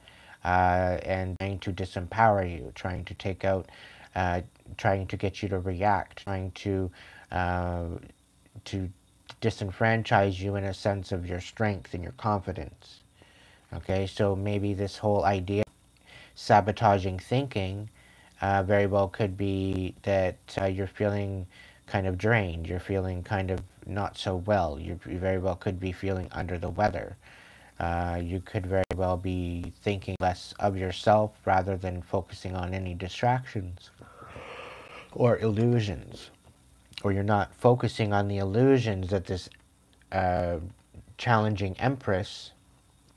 and trying to disempower you, trying to take out, trying to get you to react, trying to disenfranchise you in a sense of your strength and your confidence. Okay, so maybe this whole idea of sabotaging thinking very well could be that you're feeling kind of drained, you're feeling kind of not so well, you very well could be feeling under the weather. You could very well be thinking less of yourself rather than focusing on any distractions or illusions. Or you're not focusing on the illusions that this challenging Empress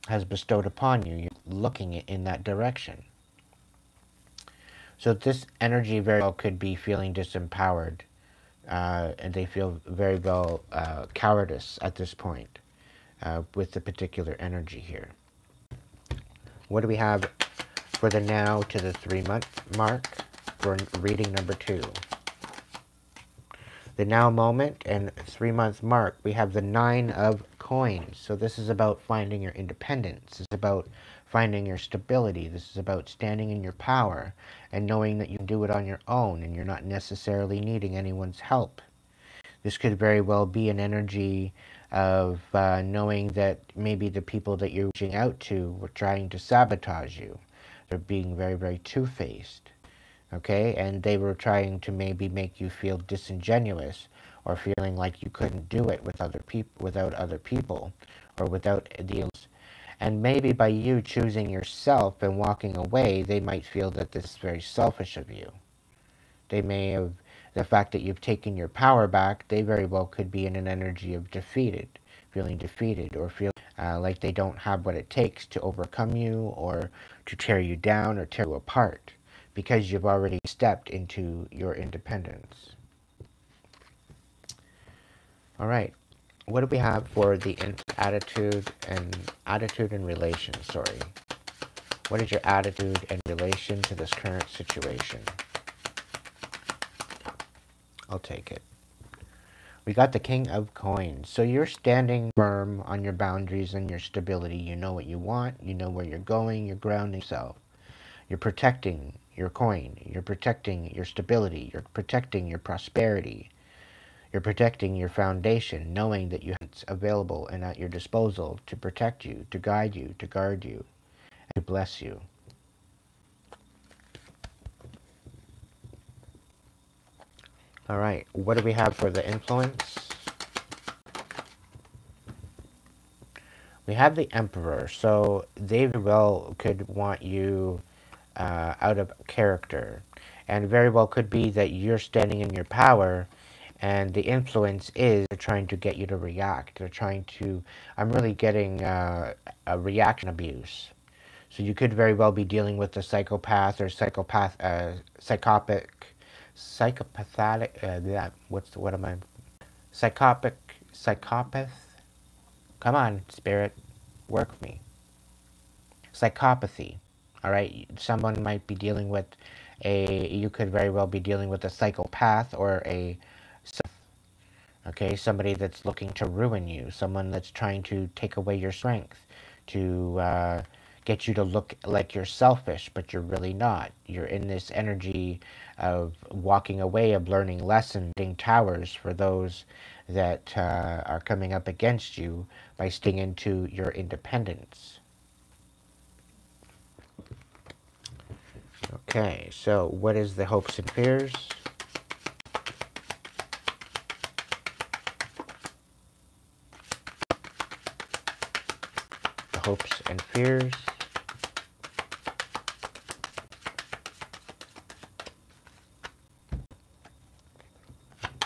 has bestowed upon you. You're looking in that direction. So this energy very well could be feeling disempowered, and they feel very well cowardice at this point with the particular energy here. What do we have for the now to the 3-month mark for reading number 2? The now moment and 3-month mark, we have the 9 of coins. So this is about finding your independence. It's about finding your stability. This is about standing in your power and knowing that you can do it on your own and you're not necessarily needing anyone's help. This could very well be an energy of knowing that maybe the people that you're reaching out to were trying to sabotage you. They're being very, very two-faced. Okay, and they were trying to maybe make you feel disingenuous or feeling like you couldn't do it with without other people or without the. And maybe by you choosing yourself and walking away, they might feel that this is very selfish of you. They may have, the fact that you've taken your power back, they very well could be in an energy of feeling defeated or feeling like they don't have what it takes to overcome you or to tear you down or tear you apart, because you've already stepped into your independence. All right, what do we have for the attitude and relation? Sorry, what is your attitude and relation to this current situation? I'll take it. We got the King of Coins. So you're standing firm on your boundaries and your stability. You know what you want. You know where you're going. You're grounding yourself. You're protecting your coin. You're protecting your stability. You're protecting your prosperity. You're protecting your foundation, knowing that you have it available and at your disposal to protect you, to guide you, to guard you, and to bless you. All right, what do we have for the influence? We have the Emperor, so they very well could want you out of character, and very well could be that you're standing in your power, and the influence is they're trying to get you to react. They're trying to, I'm really getting a reaction abuse. So you could very well be dealing with a psychopath or psychopathic, psychopath? Come on, spirit, work with me. Psychopathy, all right? Someone might be dealing with you could very well be dealing with a psychopath or okay, somebody that's looking to ruin you, someone that's trying to take away your strength, to get you to look like you're selfish, but you're really not. You're in this energy of walking away, of learning lessons, building towers for those that are coming up against you by sticking into your independence. Okay, so what is the hopes and fears? The hopes and fears.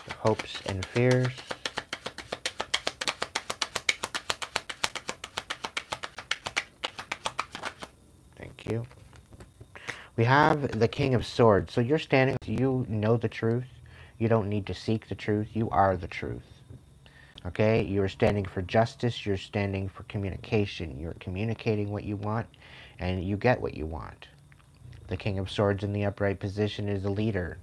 The hopes and fears. Thank you. We have the King of Swords. So you're standing, you know the truth. You don't need to seek the truth. You are the truth. Okay? You're standing for justice. You're standing for communication. You're communicating what you want, and you get what you want. The King of Swords in the upright position is a leader.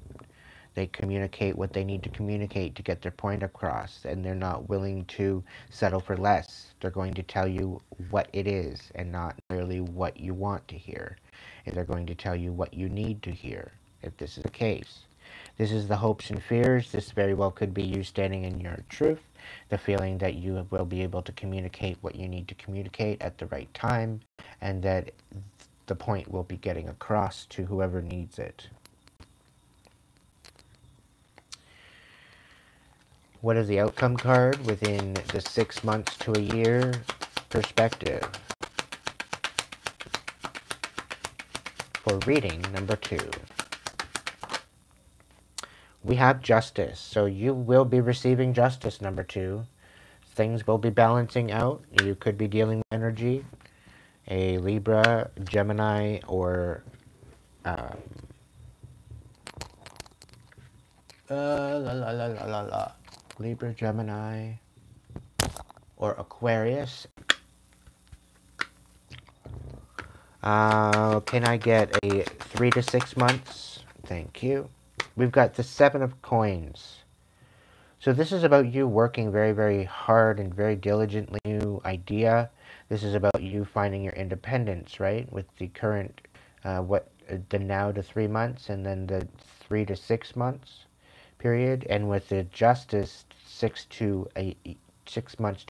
They communicate what they need to communicate to get their point across, and they're not willing to settle for less. They're going to tell you what it is and not merely what you want to hear. And they're going to tell you what you need to hear, if this is the case. This is the hopes and fears. This very well could be you standing in your truth, the feeling that you will be able to communicate what you need to communicate at the right time, and that the point will be getting across to whoever needs it. What is the outcome card within the 6 months to a year perspective? For reading number 2. We have justice. So you will be receiving justice, number 2. Things will be balancing out. You could be dealing with energy. A Libra, Gemini, or Libra, Gemini, or Aquarius. Can I get a 3 to 6 months? Thank you. We've got the 7 of Coins. So this is about you working very, very hard and very diligently. New idea. This is about you finding your independence, right? With the current, the now to 3 months, and then the 3 to 6 months period, and with the justice 6 months.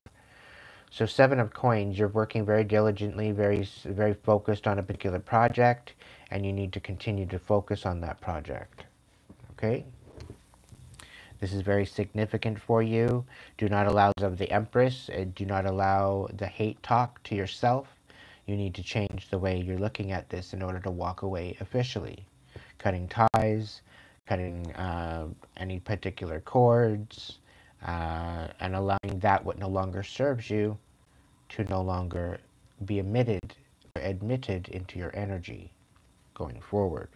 So 7 of Coins, you're working very diligently, very focused on a particular project, and you need to continue to focus on that project. Okay? This is very significant for you. Do not allow of the Empress. Do not allow the hate talk to yourself. You need to change the way you're looking at this in order to walk away officially. Cutting ties, cutting any particular cords, and allowing that what no longer serves you to no longer be admitted into your energy going forward.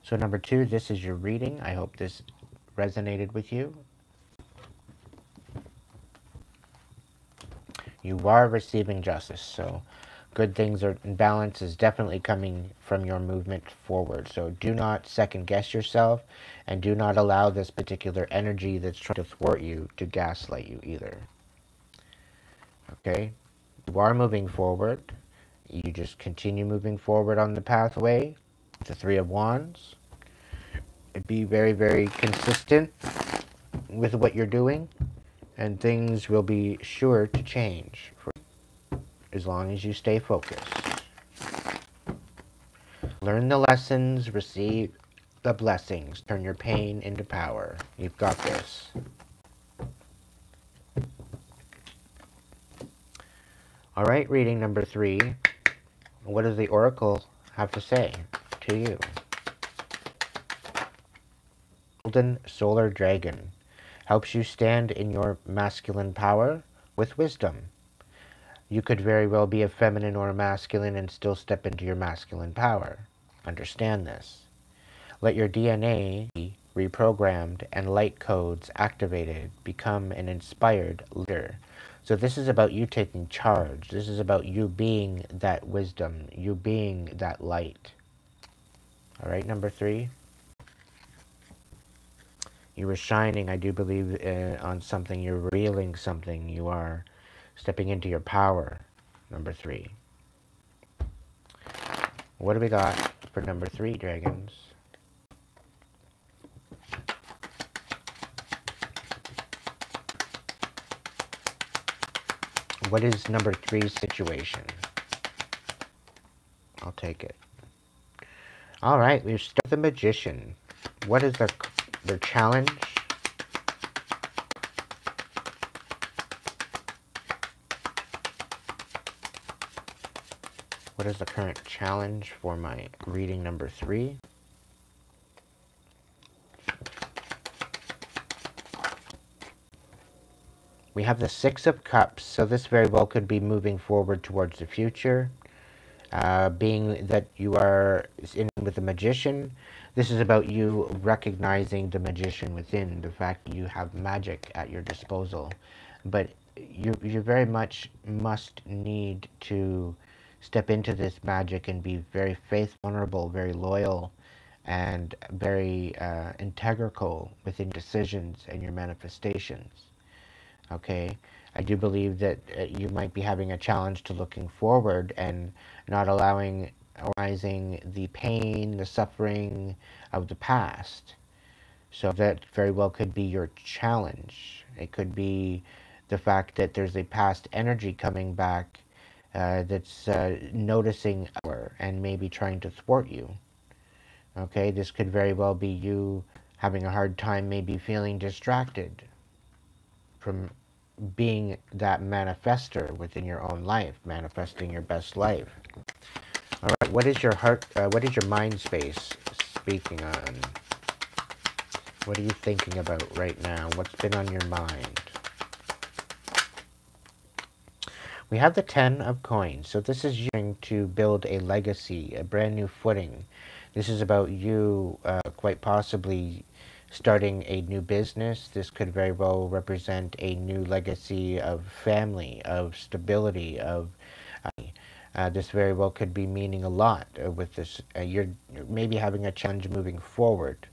So number 2, this is your reading. I hope this resonated with you. You are receiving justice, so good things are in balance is definitely coming from your movement forward. So do not second guess yourself, and do not allow this particular energy that's trying to thwart you to gaslight you either. Okay? You are moving forward. You just continue moving forward on the pathway. The 3 of Wands. Be very, very consistent with what you're doing, and things will be sure to change as long as you stay focused. Learn the lessons, receive the blessings, turn your pain into power. You've got this. All right, reading number 3. What does the Oracle have to say to you? Golden Solar Dragon helps you stand in your masculine power with wisdom. You could very well be a feminine or a masculine and still step into your masculine power. Understand this. Let your DNA be reprogrammed and light codes activated. Become an inspired leader. So this is about you taking charge. This is about you being that wisdom, you being that light. All right, number 3. You were shining, I do believe, on something. You're revealing something. You are Stepping into your power, number 3. What do we got for number 3, dragons? What is number 3's situation? I'll take it. All right, we start the magician. What is their challenge? What is the current challenge for my reading number 3? We have the 6 of Cups, so this very well could be moving forward towards the future. Being that you are in with the magician, this is about you recognizing the magician within, the fact that you have magic at your disposal. But you very much must need to step into this magic and be very faithful, honorable, very loyal, and very integral within decisions and your manifestations. Okay, I do believe that you might be having a challenge to looking forward and not allowing arising the pain, the suffering of the past. So that very well could be your challenge. It could be the fact that there's a past energy coming back that's noticing and maybe trying to thwart you. Okay, this could very well be you having a hard time maybe feeling distracted from being that manifester within your own life, manifesting your best life. All right, what is your heart, what is your mind space speaking on? What are you thinking about right now? What's been on your mind? We have the 10 of coins. So this is you trying to build a legacy, a brand new footing. This is about you quite possibly starting a new business. This could very well represent a new legacy of family, of stability, of this very well could be meaning a lot with this. You're maybe having a challenge moving forward.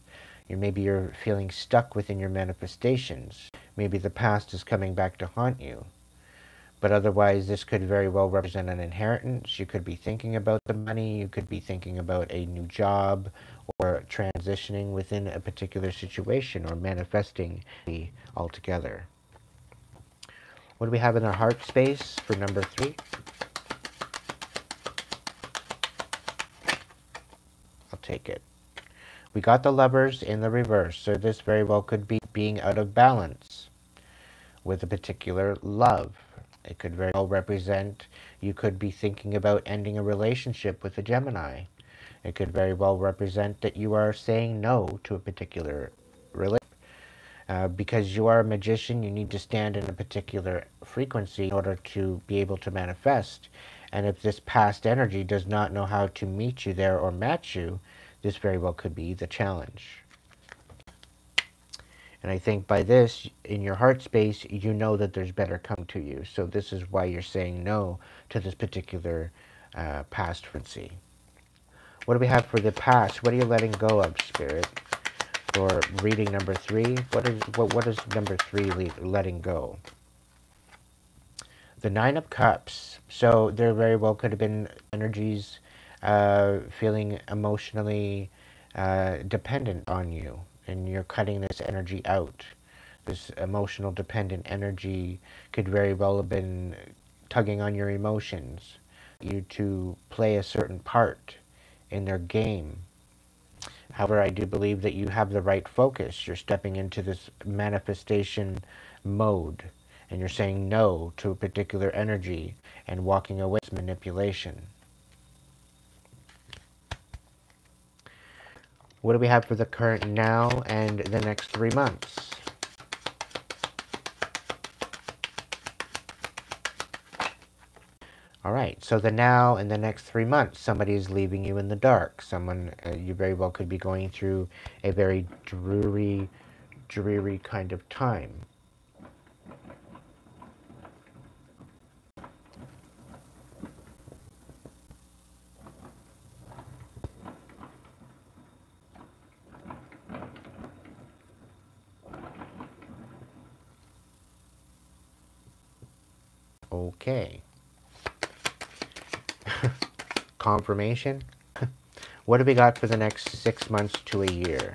Maybe you're feeling stuck within your manifestations. Maybe the past is coming back to haunt you. But otherwise, this could very well represent an inheritance. You could be thinking about the money. You could be thinking about a new job or transitioning within a particular situation or manifesting altogether. What do we have in our heart space for number 3? I'll take it. We got the Lovers in the reverse. So this very well could be being out of balance with a particular love. It could very well represent you could be thinking about ending a relationship with a Gemini. It could very well represent that you are saying no to a particular relationship. Because you are a magician, you need to stand in a particular frequency in order to be able to manifest. And if this past energy does not know how to meet you there or match you, this very well could be the challenge. And I think by this, in your heart space, you know that there's better coming to you. So this is why you're saying no to this particular past frequency. What do we have for the past? What are you letting go of, Spirit? For reading number 3, what is number 3 letting go? The 9 of Cups. So there very well could have been energies feeling emotionally dependent on you. And you're cutting this energy out. This emotional dependent energy could very well have been tugging on your emotions, you to play a certain part in their game. However, I do believe that you have the right focus. You're stepping into this manifestation mode, and you're saying no to a particular energy and walking away from manipulation. What do we have for the current now and the next 3 months? All right, so the now and the next 3 months, somebody is leaving you in the dark. Someone, you very well could be going through a very dreary kind of time. Okay. Confirmation. What do we got for the next 6 months to a year?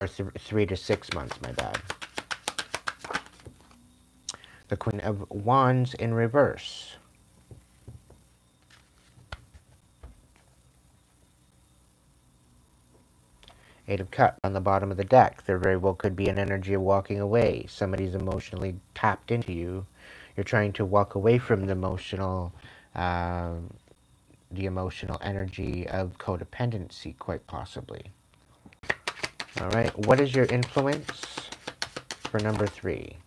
Or 3 to 6 months, my bad. The Queen of Wands in reverse. Eight of Cups on the bottom of the deck. There very well could be an energy of walking away. Somebody's emotionally tapped into you. You're trying to walk away from the emotional energy of codependency, quite possibly. All right, what is your influence for number 3?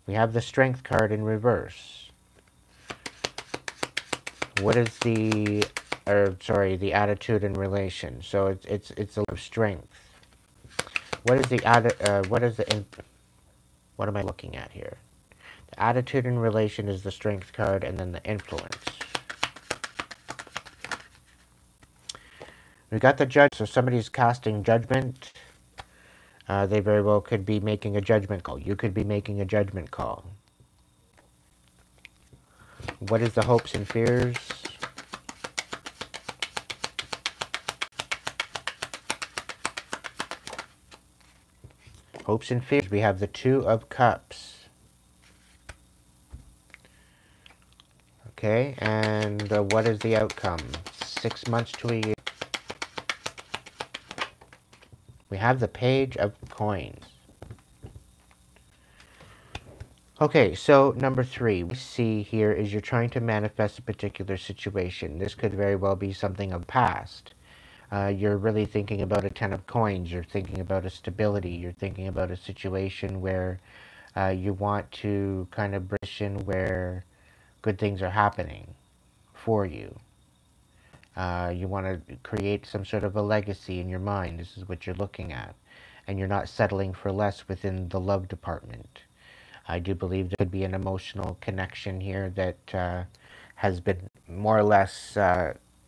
We have the Strength card in reverse. What is the attitude in relation? So it's a lot of strength. What is the what am I looking at here? The attitude in relation is the Strength card, and then the influence. We got the Judge, so somebody's casting judgment. They very well could be making a judgment call. You could be making a judgment call. What is the hopes and fears? Hopes and fears. We have the Two of Cups. Okay, and what is the outcome? 6 months to a year. We have the Page of Coins. Okay, so number 3, we see here is you're trying to manifest a particular situation. This could very well be something of past. You're really thinking about a 10 of coins. You're thinking about a stability. You're thinking about a situation where you want to kind of bridge in where good things are happening for you. You want to create some sort of a legacy in your mind. This is what you're looking at. And you're not settling for less within the love department. I do believe there could be an emotional connection here that has been more or less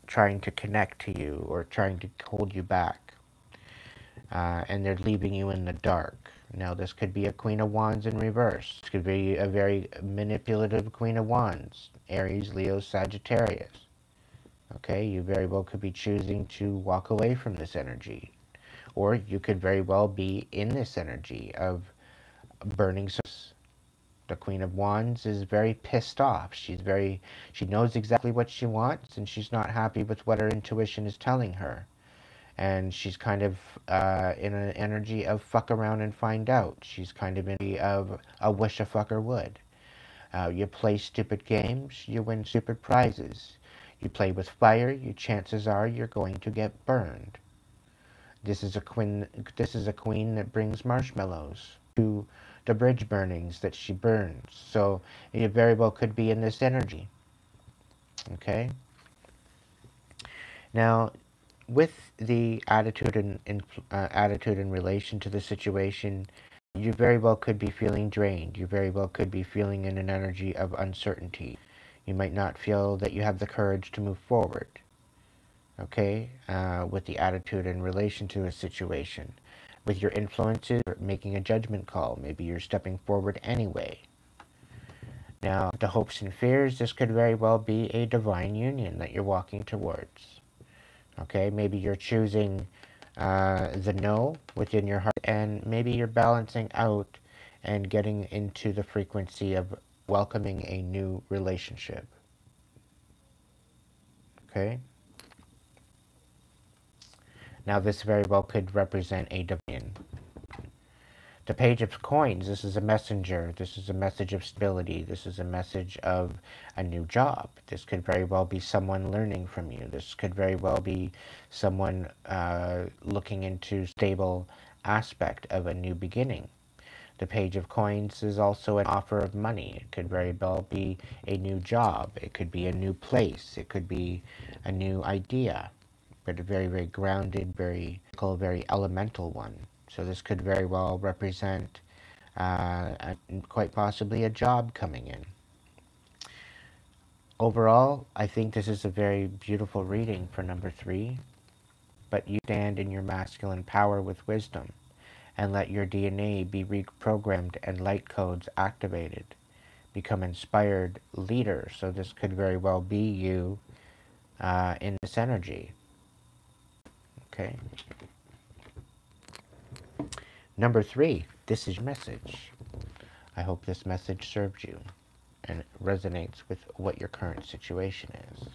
trying to connect to you or trying to hold you back. And they're leaving you in the dark. Now, this could be a Queen of Wands in reverse. This could be a very manipulative Queen of Wands. Aries, Leo, Sagittarius. Okay, you very well could be choosing to walk away from this energy. Or you could very well be in this energy of burning souls. The Queen of Wands is very pissed off. She knows exactly what she wants, and she's not happy with what her intuition is telling her. And she's kind of in an energy of fuck around and find out. She's kind of in the of a wish a fucker would. You play stupid games, you win stupid prizes. You play with fire, chances are you're going to get burned. This is a queen that brings marshmallows to the bridge burnings that she burns. So you very well could be in this energy. Okay? Now, with the attitude in relation to the situation, you very well could be feeling drained. You very well could be feeling in an energy of uncertainty. You might not feel that you have the courage to move forward. Okay? With the attitude in relation to a situation. With your influences, making a judgment call. Maybe you're stepping forward anyway. Now, the hopes and fears, this could very well be a divine union that you're walking towards. Okay, maybe you're choosing the no within your heart, and maybe you're balancing out and getting into the frequency of welcoming a new relationship. Okay? Now, this very well could represent a divine. The Page of Coins, this is a messenger. This is a message of stability. This is a message of a new job. This could very well be someone learning from you. This could very well be someone looking into stable aspect of a new beginning. The Page of Coins is also an offer of money. It could very well be a new job. It could be a new place. It could be a new idea, but a very, very grounded, very elemental one. So this could very well represent quite possibly a job coming in. Overall, I think this is a very beautiful reading for number 3, but you stand in your masculine power with wisdom. and let your DNA be reprogrammed and light codes activated. Become inspired leader. So this could very well be you in this energy. Okay. Number 3, this is your message. I hope this message serves you and resonates with what your current situation is.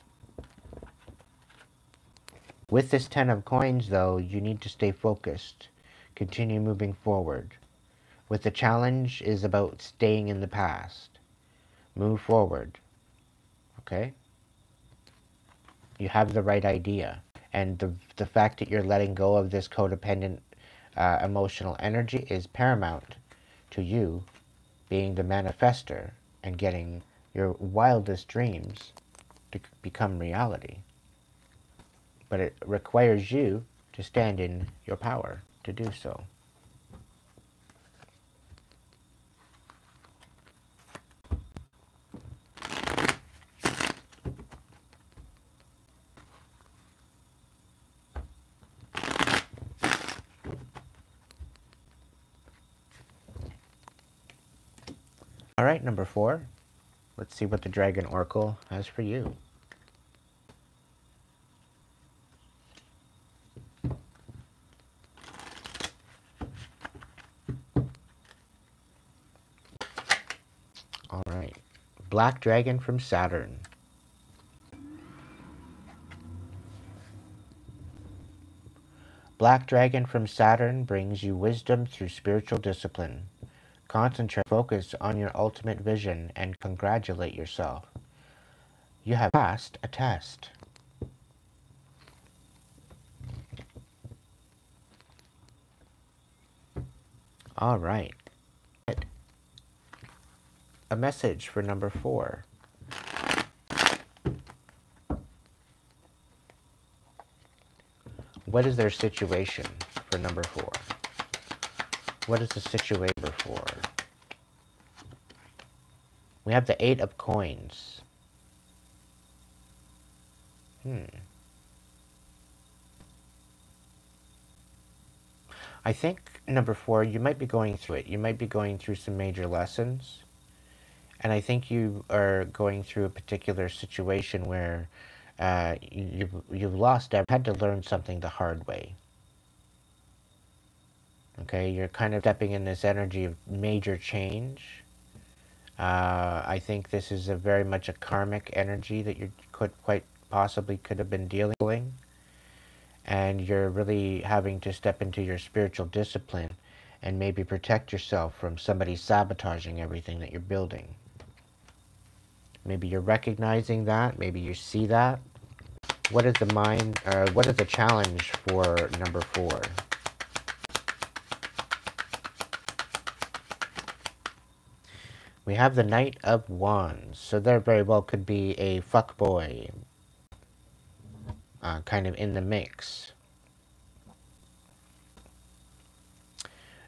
With this 10 of coins, though, you need to stay focused. Continue moving forward. With the challenge is about staying in the past. Move forward. Okay? You have the right idea. And the fact that you're letting go of this codependent emotional energy is paramount to you being the manifester and getting your wildest dreams to become reality. But it requires you to stand in your power to do so. All right, number 4. Let's see what the Dragon Oracle has for you. All right. Black Dragon from Saturn. Black Dragon from Saturn brings you wisdom through spiritual discipline. Concentrate, focus on your ultimate vision, and congratulate yourself. You have passed a test. All right. A message for number 4. What is their situation for number 4? What is the situation for? We have the 8 of coins. I think number 4, you might be going through it. You might be going through some major lessons. And I think you are going through a particular situation where you've lost, had to learn something the hard way. Okay, you're kind of stepping in this energy of major change. I think this is very much a karmic energy that you quite possibly could have been dealing with. And you're really having to step into your spiritual discipline and maybe protect yourself from somebody sabotaging everything that you're building. Maybe you're recognizing that. Maybe you see that. What is the what is the challenge for number 4? We have the Knight of Wands. So there very well could be a fuckboy kind of in the mix.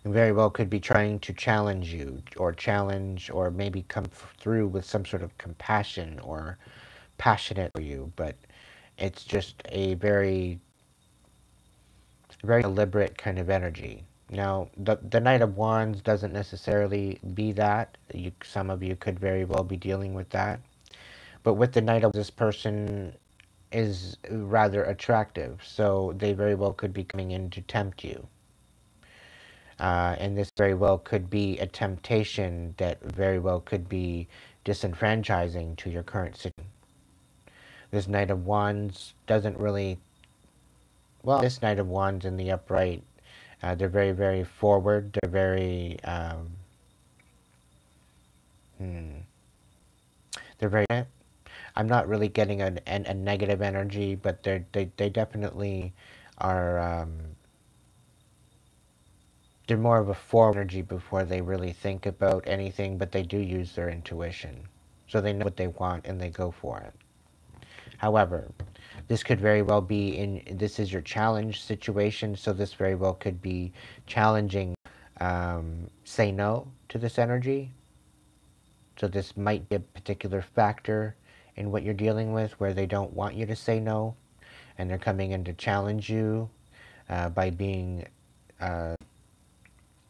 And very well could be trying to challenge you, or maybe come through with some sort of compassion or passionate for you, but it's just a very deliberate kind of energy. Now, the Knight of Wands doesn't necessarily be that. Some of you could very well be dealing with that. But with the Knight of Wands, this person is rather attractive, so they very well could be coming in to tempt you. And this very well could be a temptation that very well could be disenfranchising to your current situation. This Knight of Wands doesn't really... Well, this Knight of Wands in the upright, they're very, very forward. They're very... They're very... I'm not really getting a negative energy, but they definitely are... they're more of a forward energy before they really think about anything, but they do use their intuition. So they know what they want and they go for it. However, this could very well be this is your challenge situation, so this very well could be challenging, say no to this energy. So this might be a particular factor in what you're dealing with where they don't want you to say no, and they're coming in to challenge you by being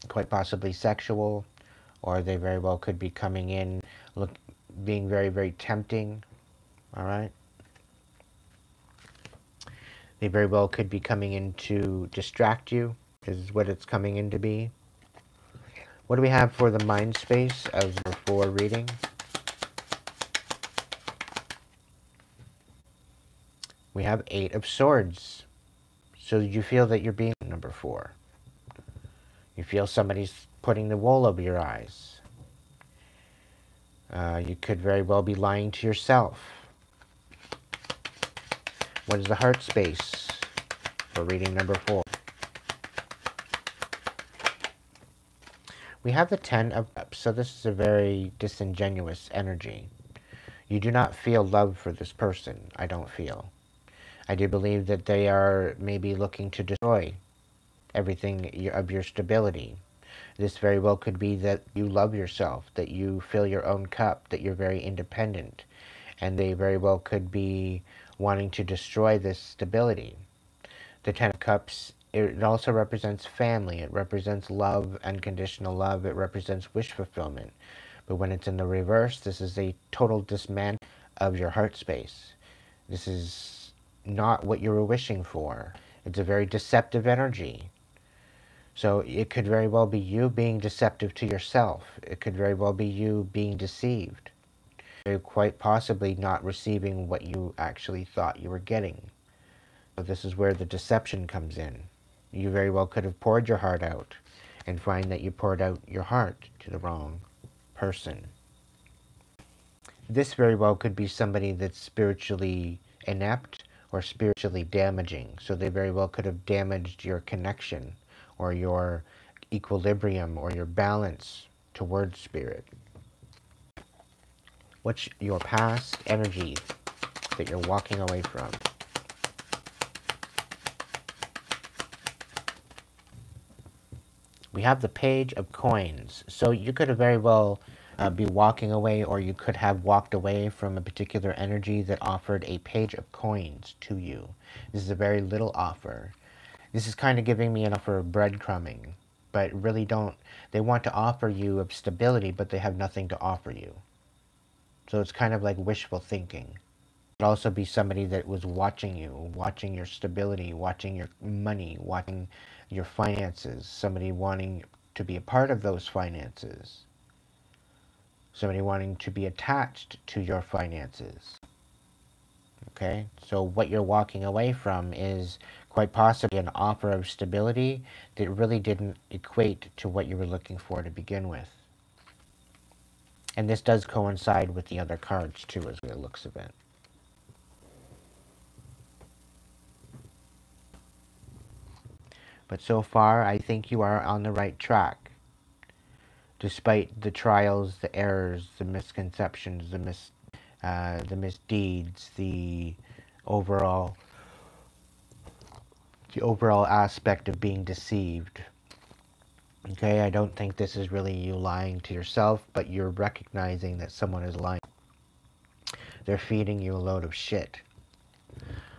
quite possibly sexual, or they very well could be coming in, being very, very tempting, all right? They very well could be coming in to distract you, is what it's coming in to be. What do we have for the mind space of number 4 reading? We have 8 of Swords. So you feel that you're being number 4. You feel somebody's putting the wool over your eyes. You could very well be lying to yourself. What is the heart space for reading number 4? We have the 10 of Cups, so this is a very disingenuous energy. You do not feel love for this person, I don't feel. I do believe that they are maybe looking to destroy everything of your stability. This very well could be that you love yourself, that you fill your own cup, that you're very independent, and they very well could be wanting to destroy this stability. The 10 of Cups, it also represents family, it represents love, unconditional love, it represents wish fulfillment. But when it's in the reverse, this is a total dismantling of your heart space. This is not what you were wishing for. It's a very deceptive energy. So it could very well be you being deceptive to yourself. It could very well be you being deceived. You're quite possibly not receiving what you actually thought you were getting. So this is where the deception comes in. You very well could have poured your heart out and find that you poured out your heart to the wrong person. This very well could be somebody that's spiritually inept or spiritually damaging. So they very well could have damaged your connection or your equilibrium or your balance towards spirit. What's your past energy that you're walking away from? We have the Page of Coins. So you could have very well be walking away, or you could have walked away from a particular energy that offered a Page of Coins to you. This is a very little offer. This is kind of giving me an offer of breadcrumbing, but really don't. They want to offer you of stability, but they have nothing to offer you. So it's kind of like wishful thinking. It could also be somebody that was watching you, watching your stability, watching your money, watching your finances, somebody wanting to be a part of those finances, somebody wanting to be attached to your finances. Okay, so what you're walking away from is quite possibly an offer of stability that really didn't equate to what you were looking for to begin with. And this does coincide with the other cards too, as it looks of it. But so far, I think you are on the right track. Despite the trials, the errors, the misconceptions, the misdeeds, the overall aspect of being deceived. Okay, I don't think this is really you lying to yourself, but you're recognizing that someone is lying. They're feeding you a load of shit.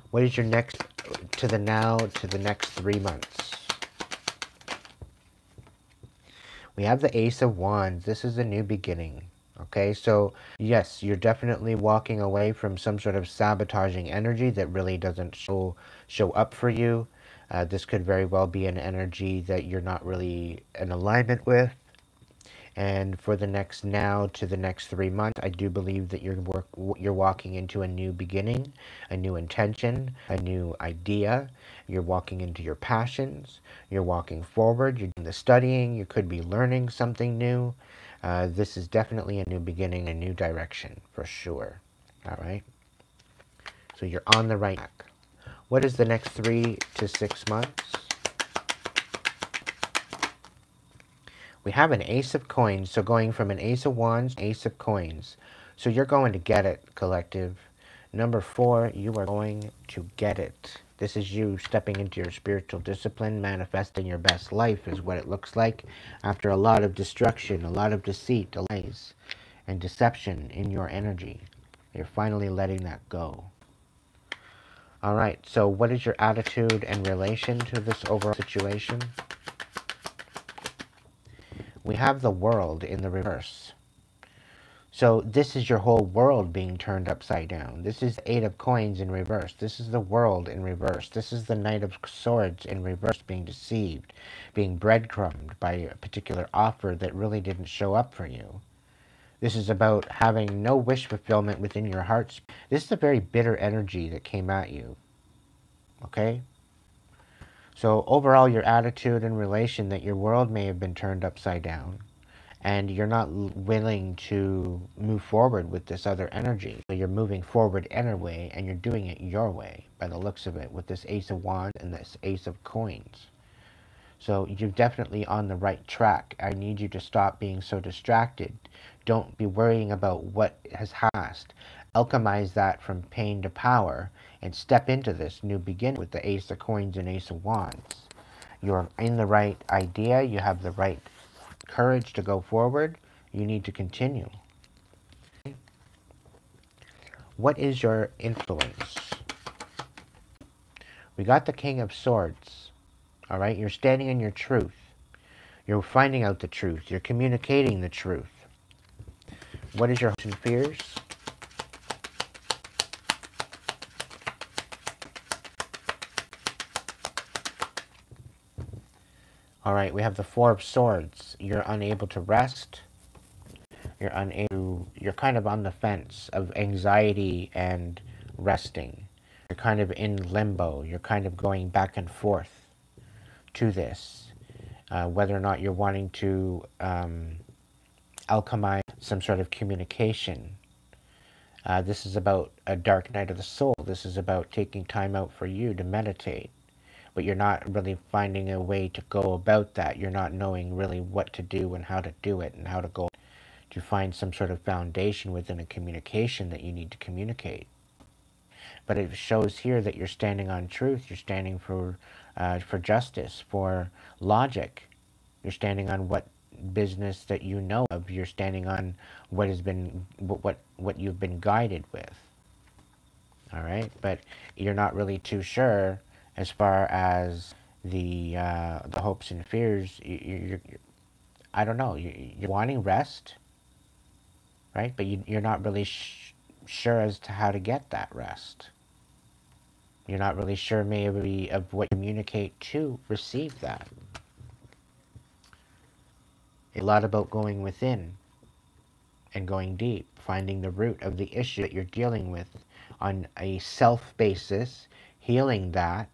What is your next, to the next 3 months? We have the Ace of Wands. This is a new beginning. Okay, so yes, you're definitely walking away from some sort of sabotaging energy that really doesn't show up for you. This could very well be an energy that you're not really in alignment with. And for the next 3 months, I do believe that you're walking into a new beginning, a new intention, a new idea. You're walking into your passions. You're walking forward. You're doing the studying. You could be learning something new. This is definitely a new beginning, a new direction, for sure. All right? So you're on the right track. What is the next 3 to 6 months? We have an Ace of Coins, so going from an Ace of Wands to Ace of Coins. So you're going to get it, collective. Number 4, you are going to get it. This is you stepping into your spiritual discipline, manifesting your best life is what it looks like. After a lot of destruction, a lot of deceit, lies, and deception in your energy. You're finally letting that go. Alright, so what is your attitude and relation to this overall situation? we have the world in the reverse. So this is your whole world being turned upside down. This is the Eight of Coins in reverse. This is the world in reverse. This is the Knight of Swords in reverse, being deceived, being breadcrumbed by a particular offer that really didn't show up for you. This is about having no wish fulfillment within your heart. This is a very bitter energy that came at you. Okay? So overall, your attitude and relation, that your world may have been turned upside down, and you're not willing to move forward with this other energy. So you're moving forward anyway, and you're doing it your way, by the looks of it, with this Ace of Wands and this Ace of Coins. So you're definitely on the right track. I need you to stop being so distracted. Don't be worrying about what has passed. Alchemize that from pain to power, and step into this new beginning with the Ace of Coins and Ace of Wands. You're in the right idea. You have the right courage to go forward. You need to continue. What is your influence? We got the King of Swords. All right, you're standing in your truth. You're finding out the truth. You're communicating the truth. What is your hopes and fears? All right, we have the Four of Swords. You're unable to rest. You're kind of on the fence of anxiety and resting. You're kind of in limbo. You're kind of going back and forth to this. Whether or not you're wanting to alchemize some sort of communication. This is about a dark night of the soul. This is about taking time out for you to meditate. But you're not really finding a way to go about that. You're not knowing really what to do and how to do it, and how to go to find some sort of foundation within a communication that you need to communicate. But it shows here that you're standing on truth. You're standing for justice, for logic. You're standing on what business that you know of. You're standing on what has been what you've been guided with. All right, but you're not really too sure as far as the hopes and fears. I don't know. You're wanting rest, right? But you're not really sure as to how to get that rest. You're not really sure maybe of what to communicate to receive that. A lot about going within and going deep, finding the root of the issue that you're dealing with on a self basis, healing that,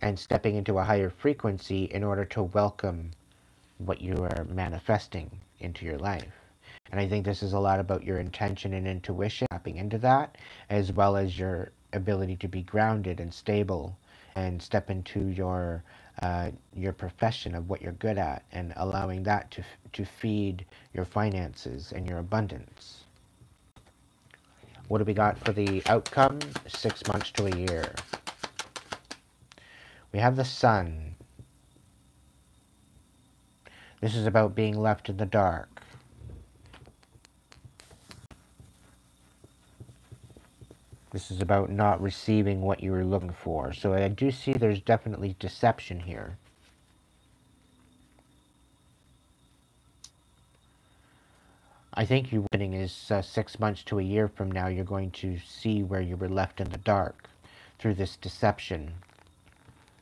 and stepping into a higher frequency in order to welcome what you are manifesting into your life. And I think this is a lot about your intention and intuition, tapping into that, as well as your ability to be grounded and stable and step into your profession of what you're good at, and allowing that to feed your finances and your abundance. What do we got for the outcome? 6 months to a year. We have the Sun. This is about being left in the dark. This is about not receiving what you were looking for. So I do see there's definitely deception here. I think your winning is 6 months to a year from now, you're going to see where you were left in the dark through this deception,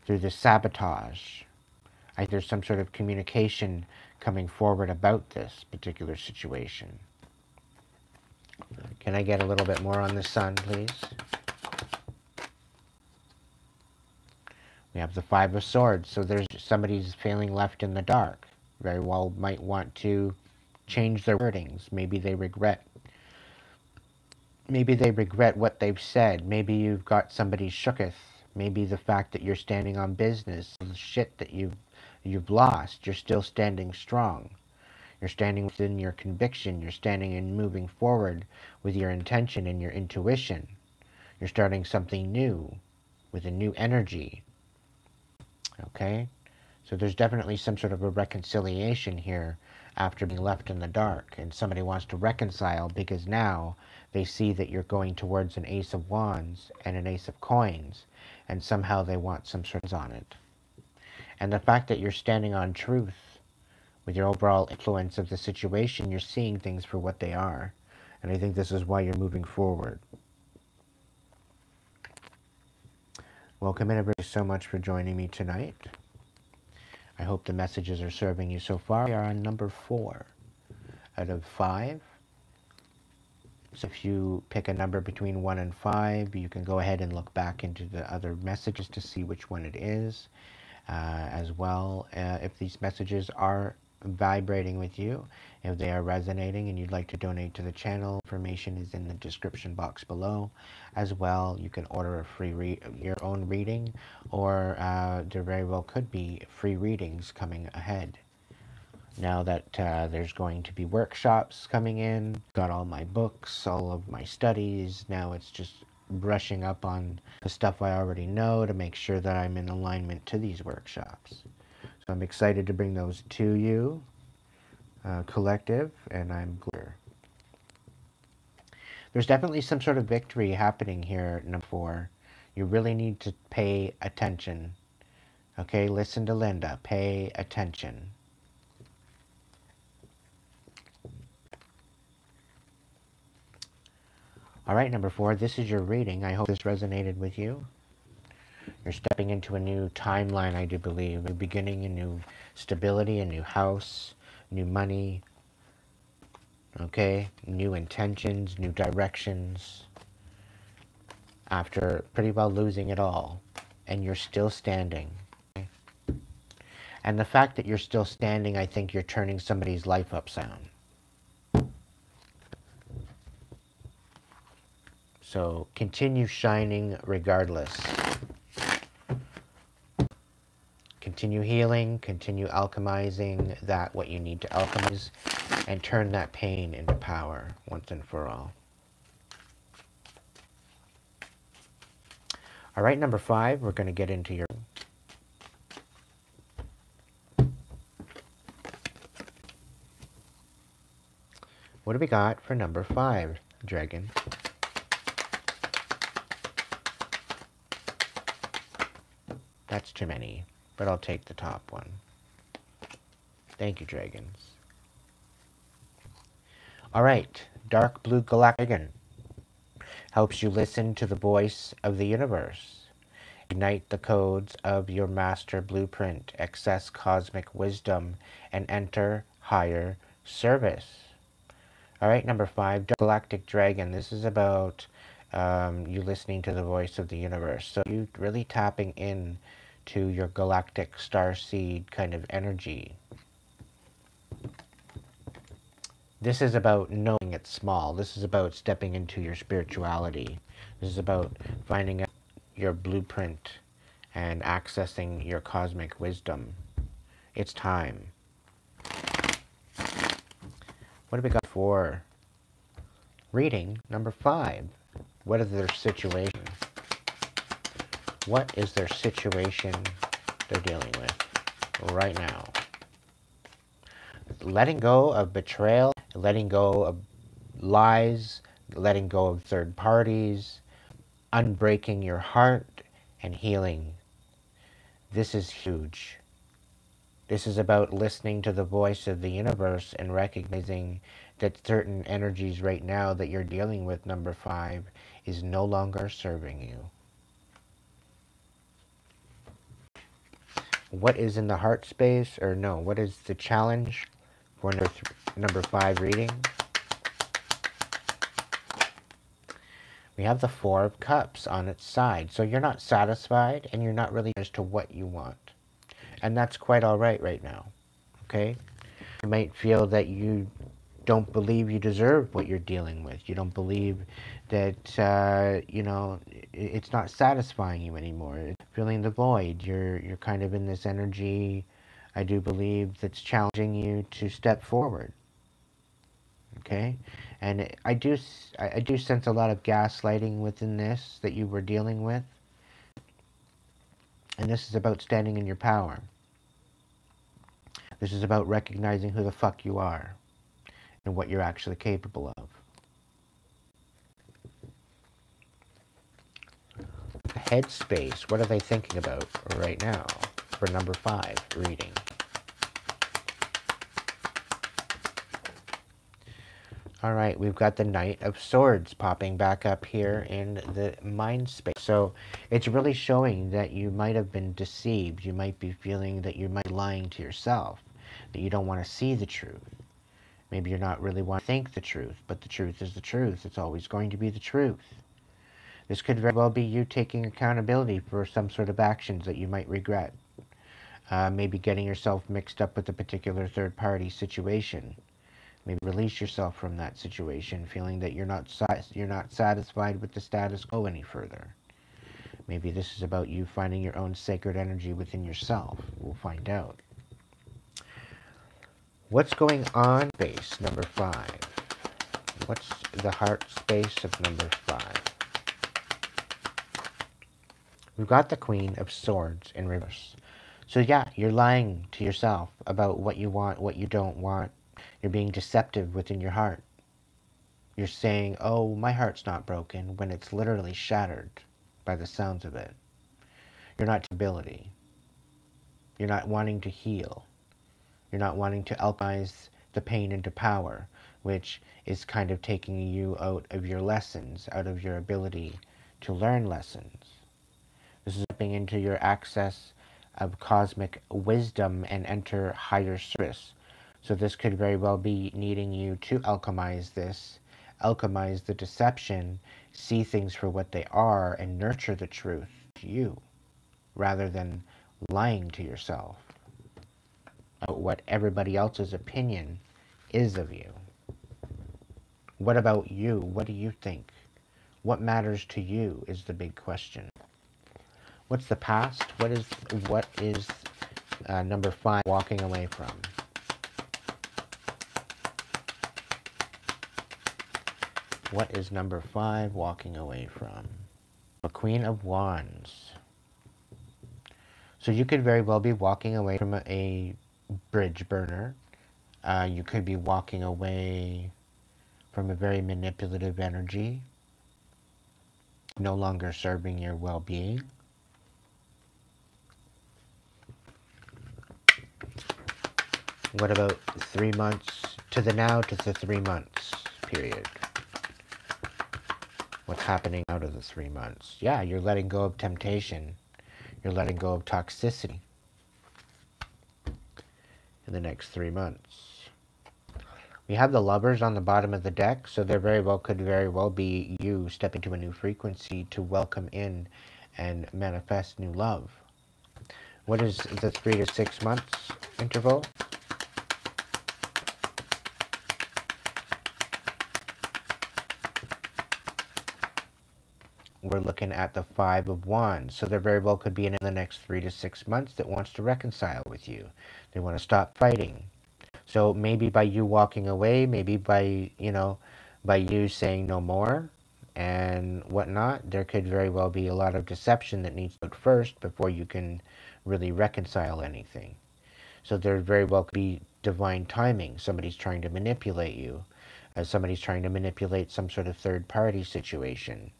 through this sabotage. I think there's some sort of communication coming forward about this particular situation. Can I get a little bit more on the Sun, please? We have the Five of Swords. So there's somebody's feeling left in the dark. Very well might want to change their wordings. Maybe they regret what they've said. Maybe you've got somebody shooketh. Maybe the fact that you're standing on business, the shit that you've lost, you're still standing strong. You're standing within your conviction. You're standing and moving forward with your intention and your intuition. You're starting something new with a new energy. Okay? So there's definitely some sort of a reconciliation here after being left in the dark. And somebody wants to reconcile because now they see that you're going towards an Ace of Wands and an Ace of Coins. And somehow they want some sort of on it. And the fact that you're standing on truth with your overall influence of the situation, you're seeing things for what they are. And I think this is why you're moving forward. Welcome in, everybody, so much for joining me tonight. I hope the messages are serving you so far. We are on number 4 out of 5. So if you pick a number between 1 and 5, you can go ahead and look back into the other messages to see which one it is. As well, if these messages are vibrating with you, if they are resonating and you'd like to donate to the channel, information is in the description box below. As well, you can order a free your own reading, or there very well could be free readings coming ahead. Now that there's going to be workshops coming in, got all my books, all of my studies, now it's just brushing up on the stuff I already know to make sure that I'm in alignment to these workshops. So I'm excited to bring those to you, collective, and I'm clear. There's definitely some sort of victory happening here, number 4. You really need to pay attention. Okay, listen to Linda. Pay attention. All right, number 4, this is your reading. I hope this resonated with you. You're stepping into a new timeline, I do believe. A new beginning, a new stability, a new house, new money. Okay, new intentions, new directions. After pretty well losing it all. And you're still standing. Okay? And the fact that you're still standing, I think you're turning somebody's life upside down. So continue shining regardless. Continue healing, continue alchemizing that what you need to alchemize, and turn that pain into power once and for all. All right, number 5, we're going to get into your... What do we got for number 5, Dragon? That's too many, but I'll take the top one. Thank you, dragons. All right, Dark Blue Galactic Dragon helps you listen to the voice of the universe. Ignite the codes of your master blueprint, access cosmic wisdom, and enter higher service. All right, number 5, Dark Galactic Dragon. This is about you listening to the voice of the universe. So you really tapping in to your galactic starseed kind of energy. This is about knowing it's small. This is about stepping into your spirituality. This is about finding out your blueprint and accessing your cosmic wisdom. It's time. What have we got for reading number 5? What is their situation? What is their situation they're dealing with right now? Letting go of betrayal, letting go of lies, letting go of third parties, unbreaking your heart, and healing. This is huge. This is about listening to the voice of the universe and recognizing that certain energies right now that you're dealing with, number 5, is no longer serving you. What is in the heart space, or no, what is the challenge for number 5 reading? We have the 4 of Cups on its side. So you're not satisfied and you're not really as to what you want. And that's quite all right now. Okay? You might feel that you don't believe you deserve what you're dealing with. You don't believe that, you know, it's not satisfying you anymore. It's filling the void. You're kind of in this energy, I do believe, that's challenging you to step forward. Okay? And I do sense a lot of gaslighting within this that you were dealing with. And this is about standing in your power. This is about recognizing who the fuck you are and what you're actually capable of. Headspace. What are they thinking about right now for number 5 reading? Alright, we've got the Knight of Swords popping back up here in the mind space. So it's really showing that you might have been deceived. You might be feeling that you might be lying to yourself, that you don't want to see the truth. Maybe you're not really want to think the truth, but the truth is the truth. It's always going to be the truth. This could very well be you taking accountability for some sort of actions that you might regret. Maybe getting yourself mixed up with a particular third-party situation. Maybe release yourself from that situation, feeling that you're not satisfied with the status quo any further. Maybe this is about you finding your own sacred energy within yourself. We'll find out. What's going on space number 5? What's the heart space of number 5? We've got the Queen of Swords in reverse. So yeah, you're lying to yourself about what you want, what you don't want. You're being deceptive within your heart. You're saying, oh, my heart's not broken, when it's literally shattered by the sounds of it. You're not ability. You're not wanting to heal. You're not wanting to alchemize the pain into power, which is kind of taking you out of your lessons, out of your ability to learn lessons. This is stepping into your access of cosmic wisdom and enter higher service. So this could very well be needing you to alchemize this, alchemize the deception, see things for what they are, and nurture the truth to you, rather than lying to yourself about what everybody else's opinion is of you. What about you? What do you think? What matters to you is the big question. What's the past? What is number 5 walking away from? What is number 5 walking away from? A Queen of Wands. So you could very well be walking away from a bridge burner. You could be walking away from a very manipulative energy, no longer serving your well-being. What about 3 months to the now to the 3 months period? What's happening out of the 3 months? Yeah, you're letting go of temptation. You're letting go of toxicity in the next 3 months. We have the Lovers on the bottom of the deck, so there could very well be you stepping to a new frequency to welcome in and manifest new love. What is the 3 to 6 months interval? We're looking at the 5 of Wands. So there very well could be in the next 3 to 6 months that wants to reconcile with you. They want to stop fighting. So maybe by you walking away, maybe by you saying no more and whatnot, there could very well be a lot of deception that needs to look first before you can really reconcile anything. So there very well could be divine timing. Somebody's trying to manipulate you. Somebody's trying to manipulate some sort of third-party situation.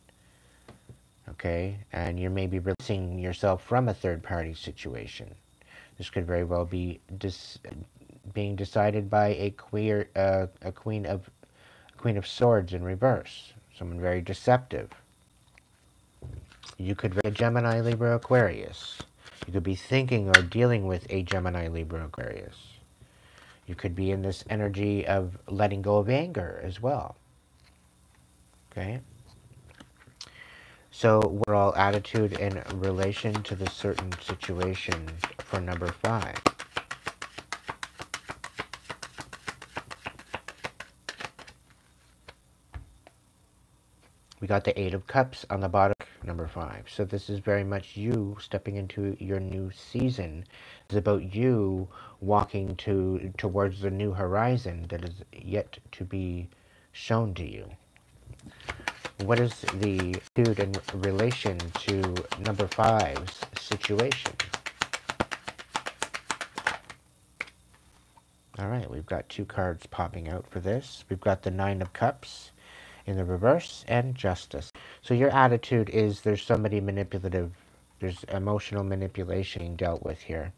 Okay, and you're maybe releasing yourself from a third-party situation. This could very well be being decided by a queen of swords in reverse, someone very deceptive. You could be a Gemini, Libra, Aquarius. You could be thinking or dealing with a Gemini, Libra, Aquarius. You could be in this energy of letting go of anger as well. Okay. So overall attitude in relation to the certain situation for number 5. We got the 8 of Cups on the bottom, number 5. So this is very much you stepping into your new season. It's about you walking towards the new horizon that is yet to be shown to you. What is the attitude in relation to number 5's situation? All right, we've got 2 cards popping out for this. We've got the 9 of Cups in the reverse and Justice. So your attitude is there's somebody manipulative. There's emotional manipulation being dealt with here.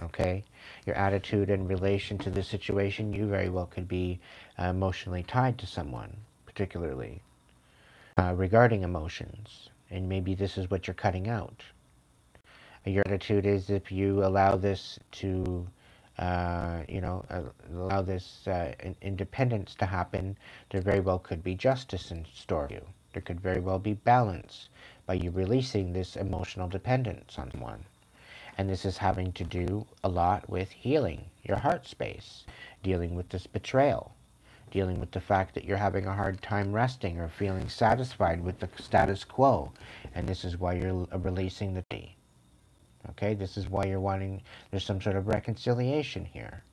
Okay? Your attitude in relation to the situation, you very well could be emotionally tied to someone, particularly regarding emotions. And maybe this is what you're cutting out. Your attitude is, if you allow this to, allow this independence to happen, there very well could be justice in store for you. There could very well be balance by you releasing this emotional dependence on someone. And this is having to do a lot with healing your heart space, dealing with this betrayal, dealing with the fact that you're having a hard time resting or feeling satisfied with the status quo. And this is why you're releasing the T. Okay, this is why you're wanting, there's some sort of reconciliation here.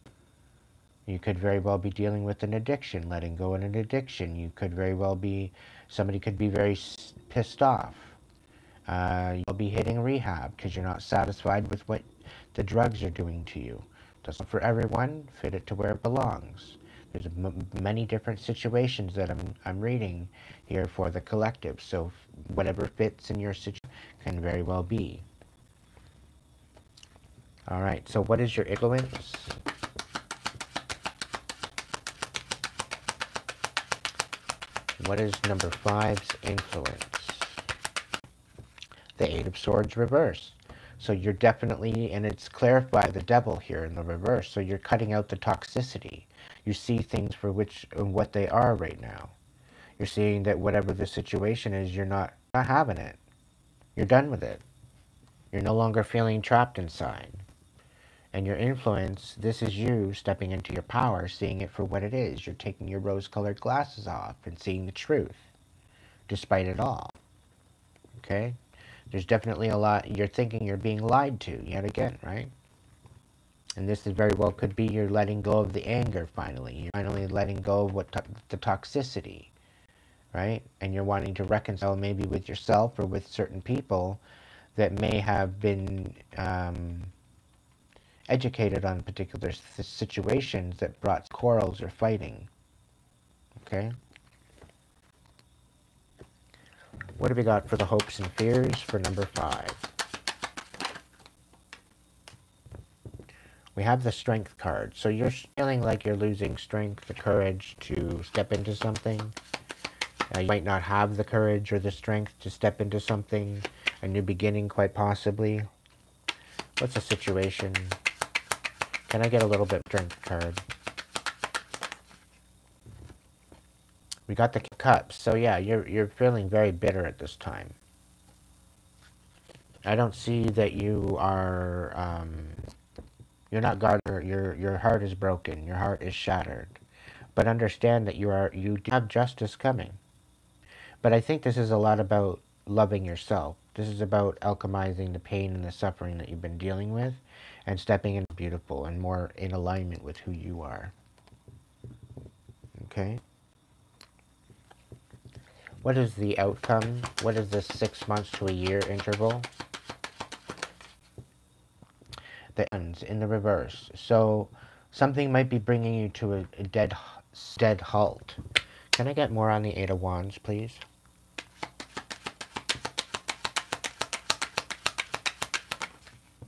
You could very well be dealing with an addiction, letting go of an addiction. You could very well be, somebody could be very pissed off. You'll be hitting rehab because you're not satisfied with what the drugs are doing to you. Doesn't for everyone, fit it to where it belongs. There's many different situations that I'm reading here for the collective. So whatever fits in your situation can very well be. All right, so what is your influence? What is number 5's influence? The 8 of Swords reverse. So you're definitely, and it's clarified the devil here in the reverse, so you're cutting out the toxicity. You see things for what they are right now. You're seeing that whatever the situation is, you're not having it. You're done with it. You're no longer feeling trapped inside. And your influence, this is you stepping into your power, seeing it for what it is. You're taking your rose-colored glasses off and seeing the truth, despite it all. Okay? There's definitely a lot, you're thinking you're being lied to, yet again, right? And this is very well could be you're letting go of the anger finally. You're finally letting go of the toxicity, right? And you're wanting to reconcile maybe with yourself or with certain people that may have been educated on particular situations that brought quarrels or fighting. Okay? What have we got for the hopes and fears for number 5? We have the strength card. So you're feeling like you're losing strength, the courage to step into something. You might not have the courage or the strength to step into something, a new beginning quite possibly. What's the situation? Can I get a little bit of strength card? We got the cups. So yeah, you're feeling very bitter at this time. I don't see that you are, you're not God, your heart is broken, your heart is shattered. But understand that you do have justice coming. But I think this is a lot about loving yourself. This is about alchemizing the pain and the suffering that you've been dealing with and stepping into beautiful and more in alignment with who you are. Okay? What is the outcome? What is this 6 months to a year interval? The ends in the reverse. So something might be bringing you to a dead halt. Can I get more on the 8 of Wands, please?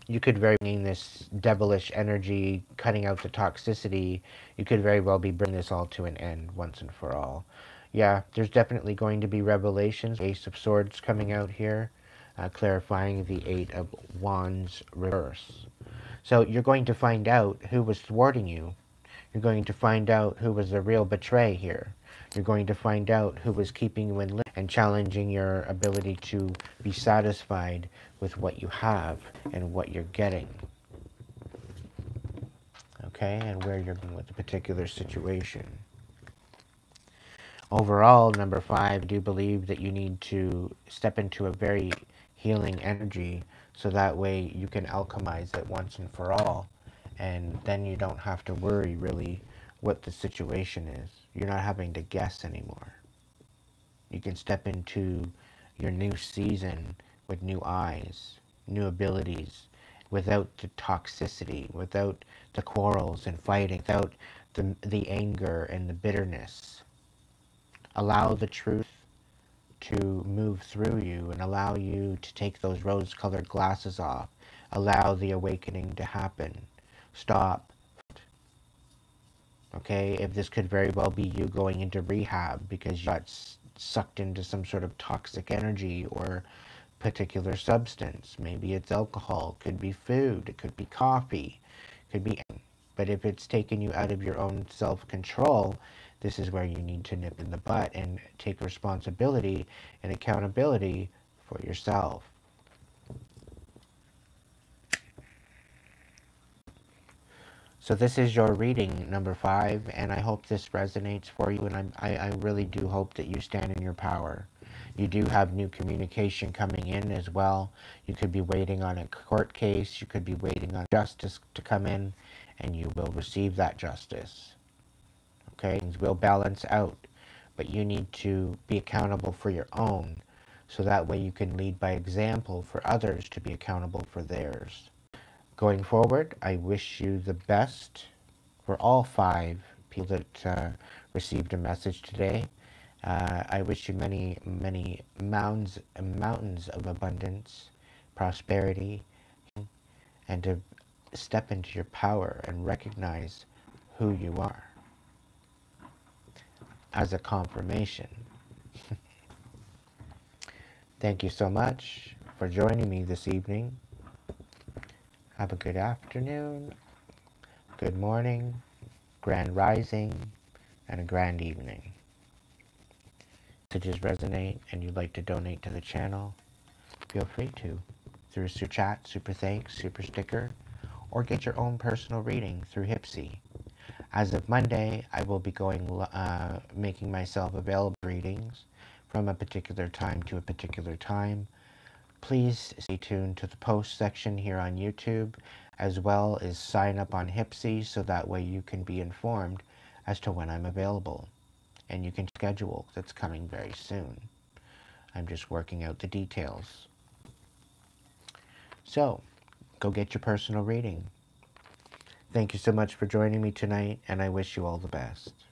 You could very well, this devilish energy, cutting out the toxicity, you could very well be bringing this all to an end once and for all. Yeah, there's definitely going to be revelations. Ace of Swords coming out here, clarifying the 8 of Wands reverse. So you're going to find out who was thwarting you. You're going to find out who was the real betray here. You're going to find out who was keeping you in limbo and challenging your ability to be satisfied with what you have and what you're getting. Okay, and where you're going with the particular situation. Overall, number 5, I do believe that you need to step into a very healing energy so that way you can alchemize it once and for all. And then you don't have to worry really what the situation is. You're not having to guess anymore. You can step into your new season with new eyes, new abilities, without the toxicity, without the quarrels and fighting, without the anger and the bitterness. Allow the truth to move through you and allow you to take those rose-colored glasses off. Allow the awakening to happen. Stop. Okay, if this could very well be you going into rehab because you got sucked into some sort of toxic energy or particular substance. Maybe it's alcohol, could be food, it could be coffee, could be anything. But if it's taken you out of your own self-control, this is where you need to nip in the butt and take responsibility and accountability for yourself. So this is your reading, number 5, and I hope this resonates for you, and I really do hope that you stand in your power. You do have new communication coming in as well. You could be waiting on a court case. You could be waiting on justice to come in, and you will receive that justice. Okay? Things will balance out, but you need to be accountable for your own, so that way you can lead by example for others to be accountable for theirs. Going forward, I wish you the best for all 5 people that received a message today. I wish you many, many mountains of abundance, prosperity, and to step into your power and recognize who you are as a confirmation. Thank you so much for joining me this evening. Have a good afternoon, good morning, grand rising, and a grand evening. Messages resonate and you'd like to donate to the channel, feel free to through super chat, super thanks, super sticker, or get your own personal reading through Hipsy. As of Monday, I will be making myself available readings from a particular time to a particular time. Please stay tuned to the post section here on YouTube, as well as sign up on Hipsy so that way you can be informed as to when I'm available. And you can schedule. That's coming very soon. I'm just working out the details. So, go get your personal reading. Thank you so much for joining me tonight, and I wish you all the best.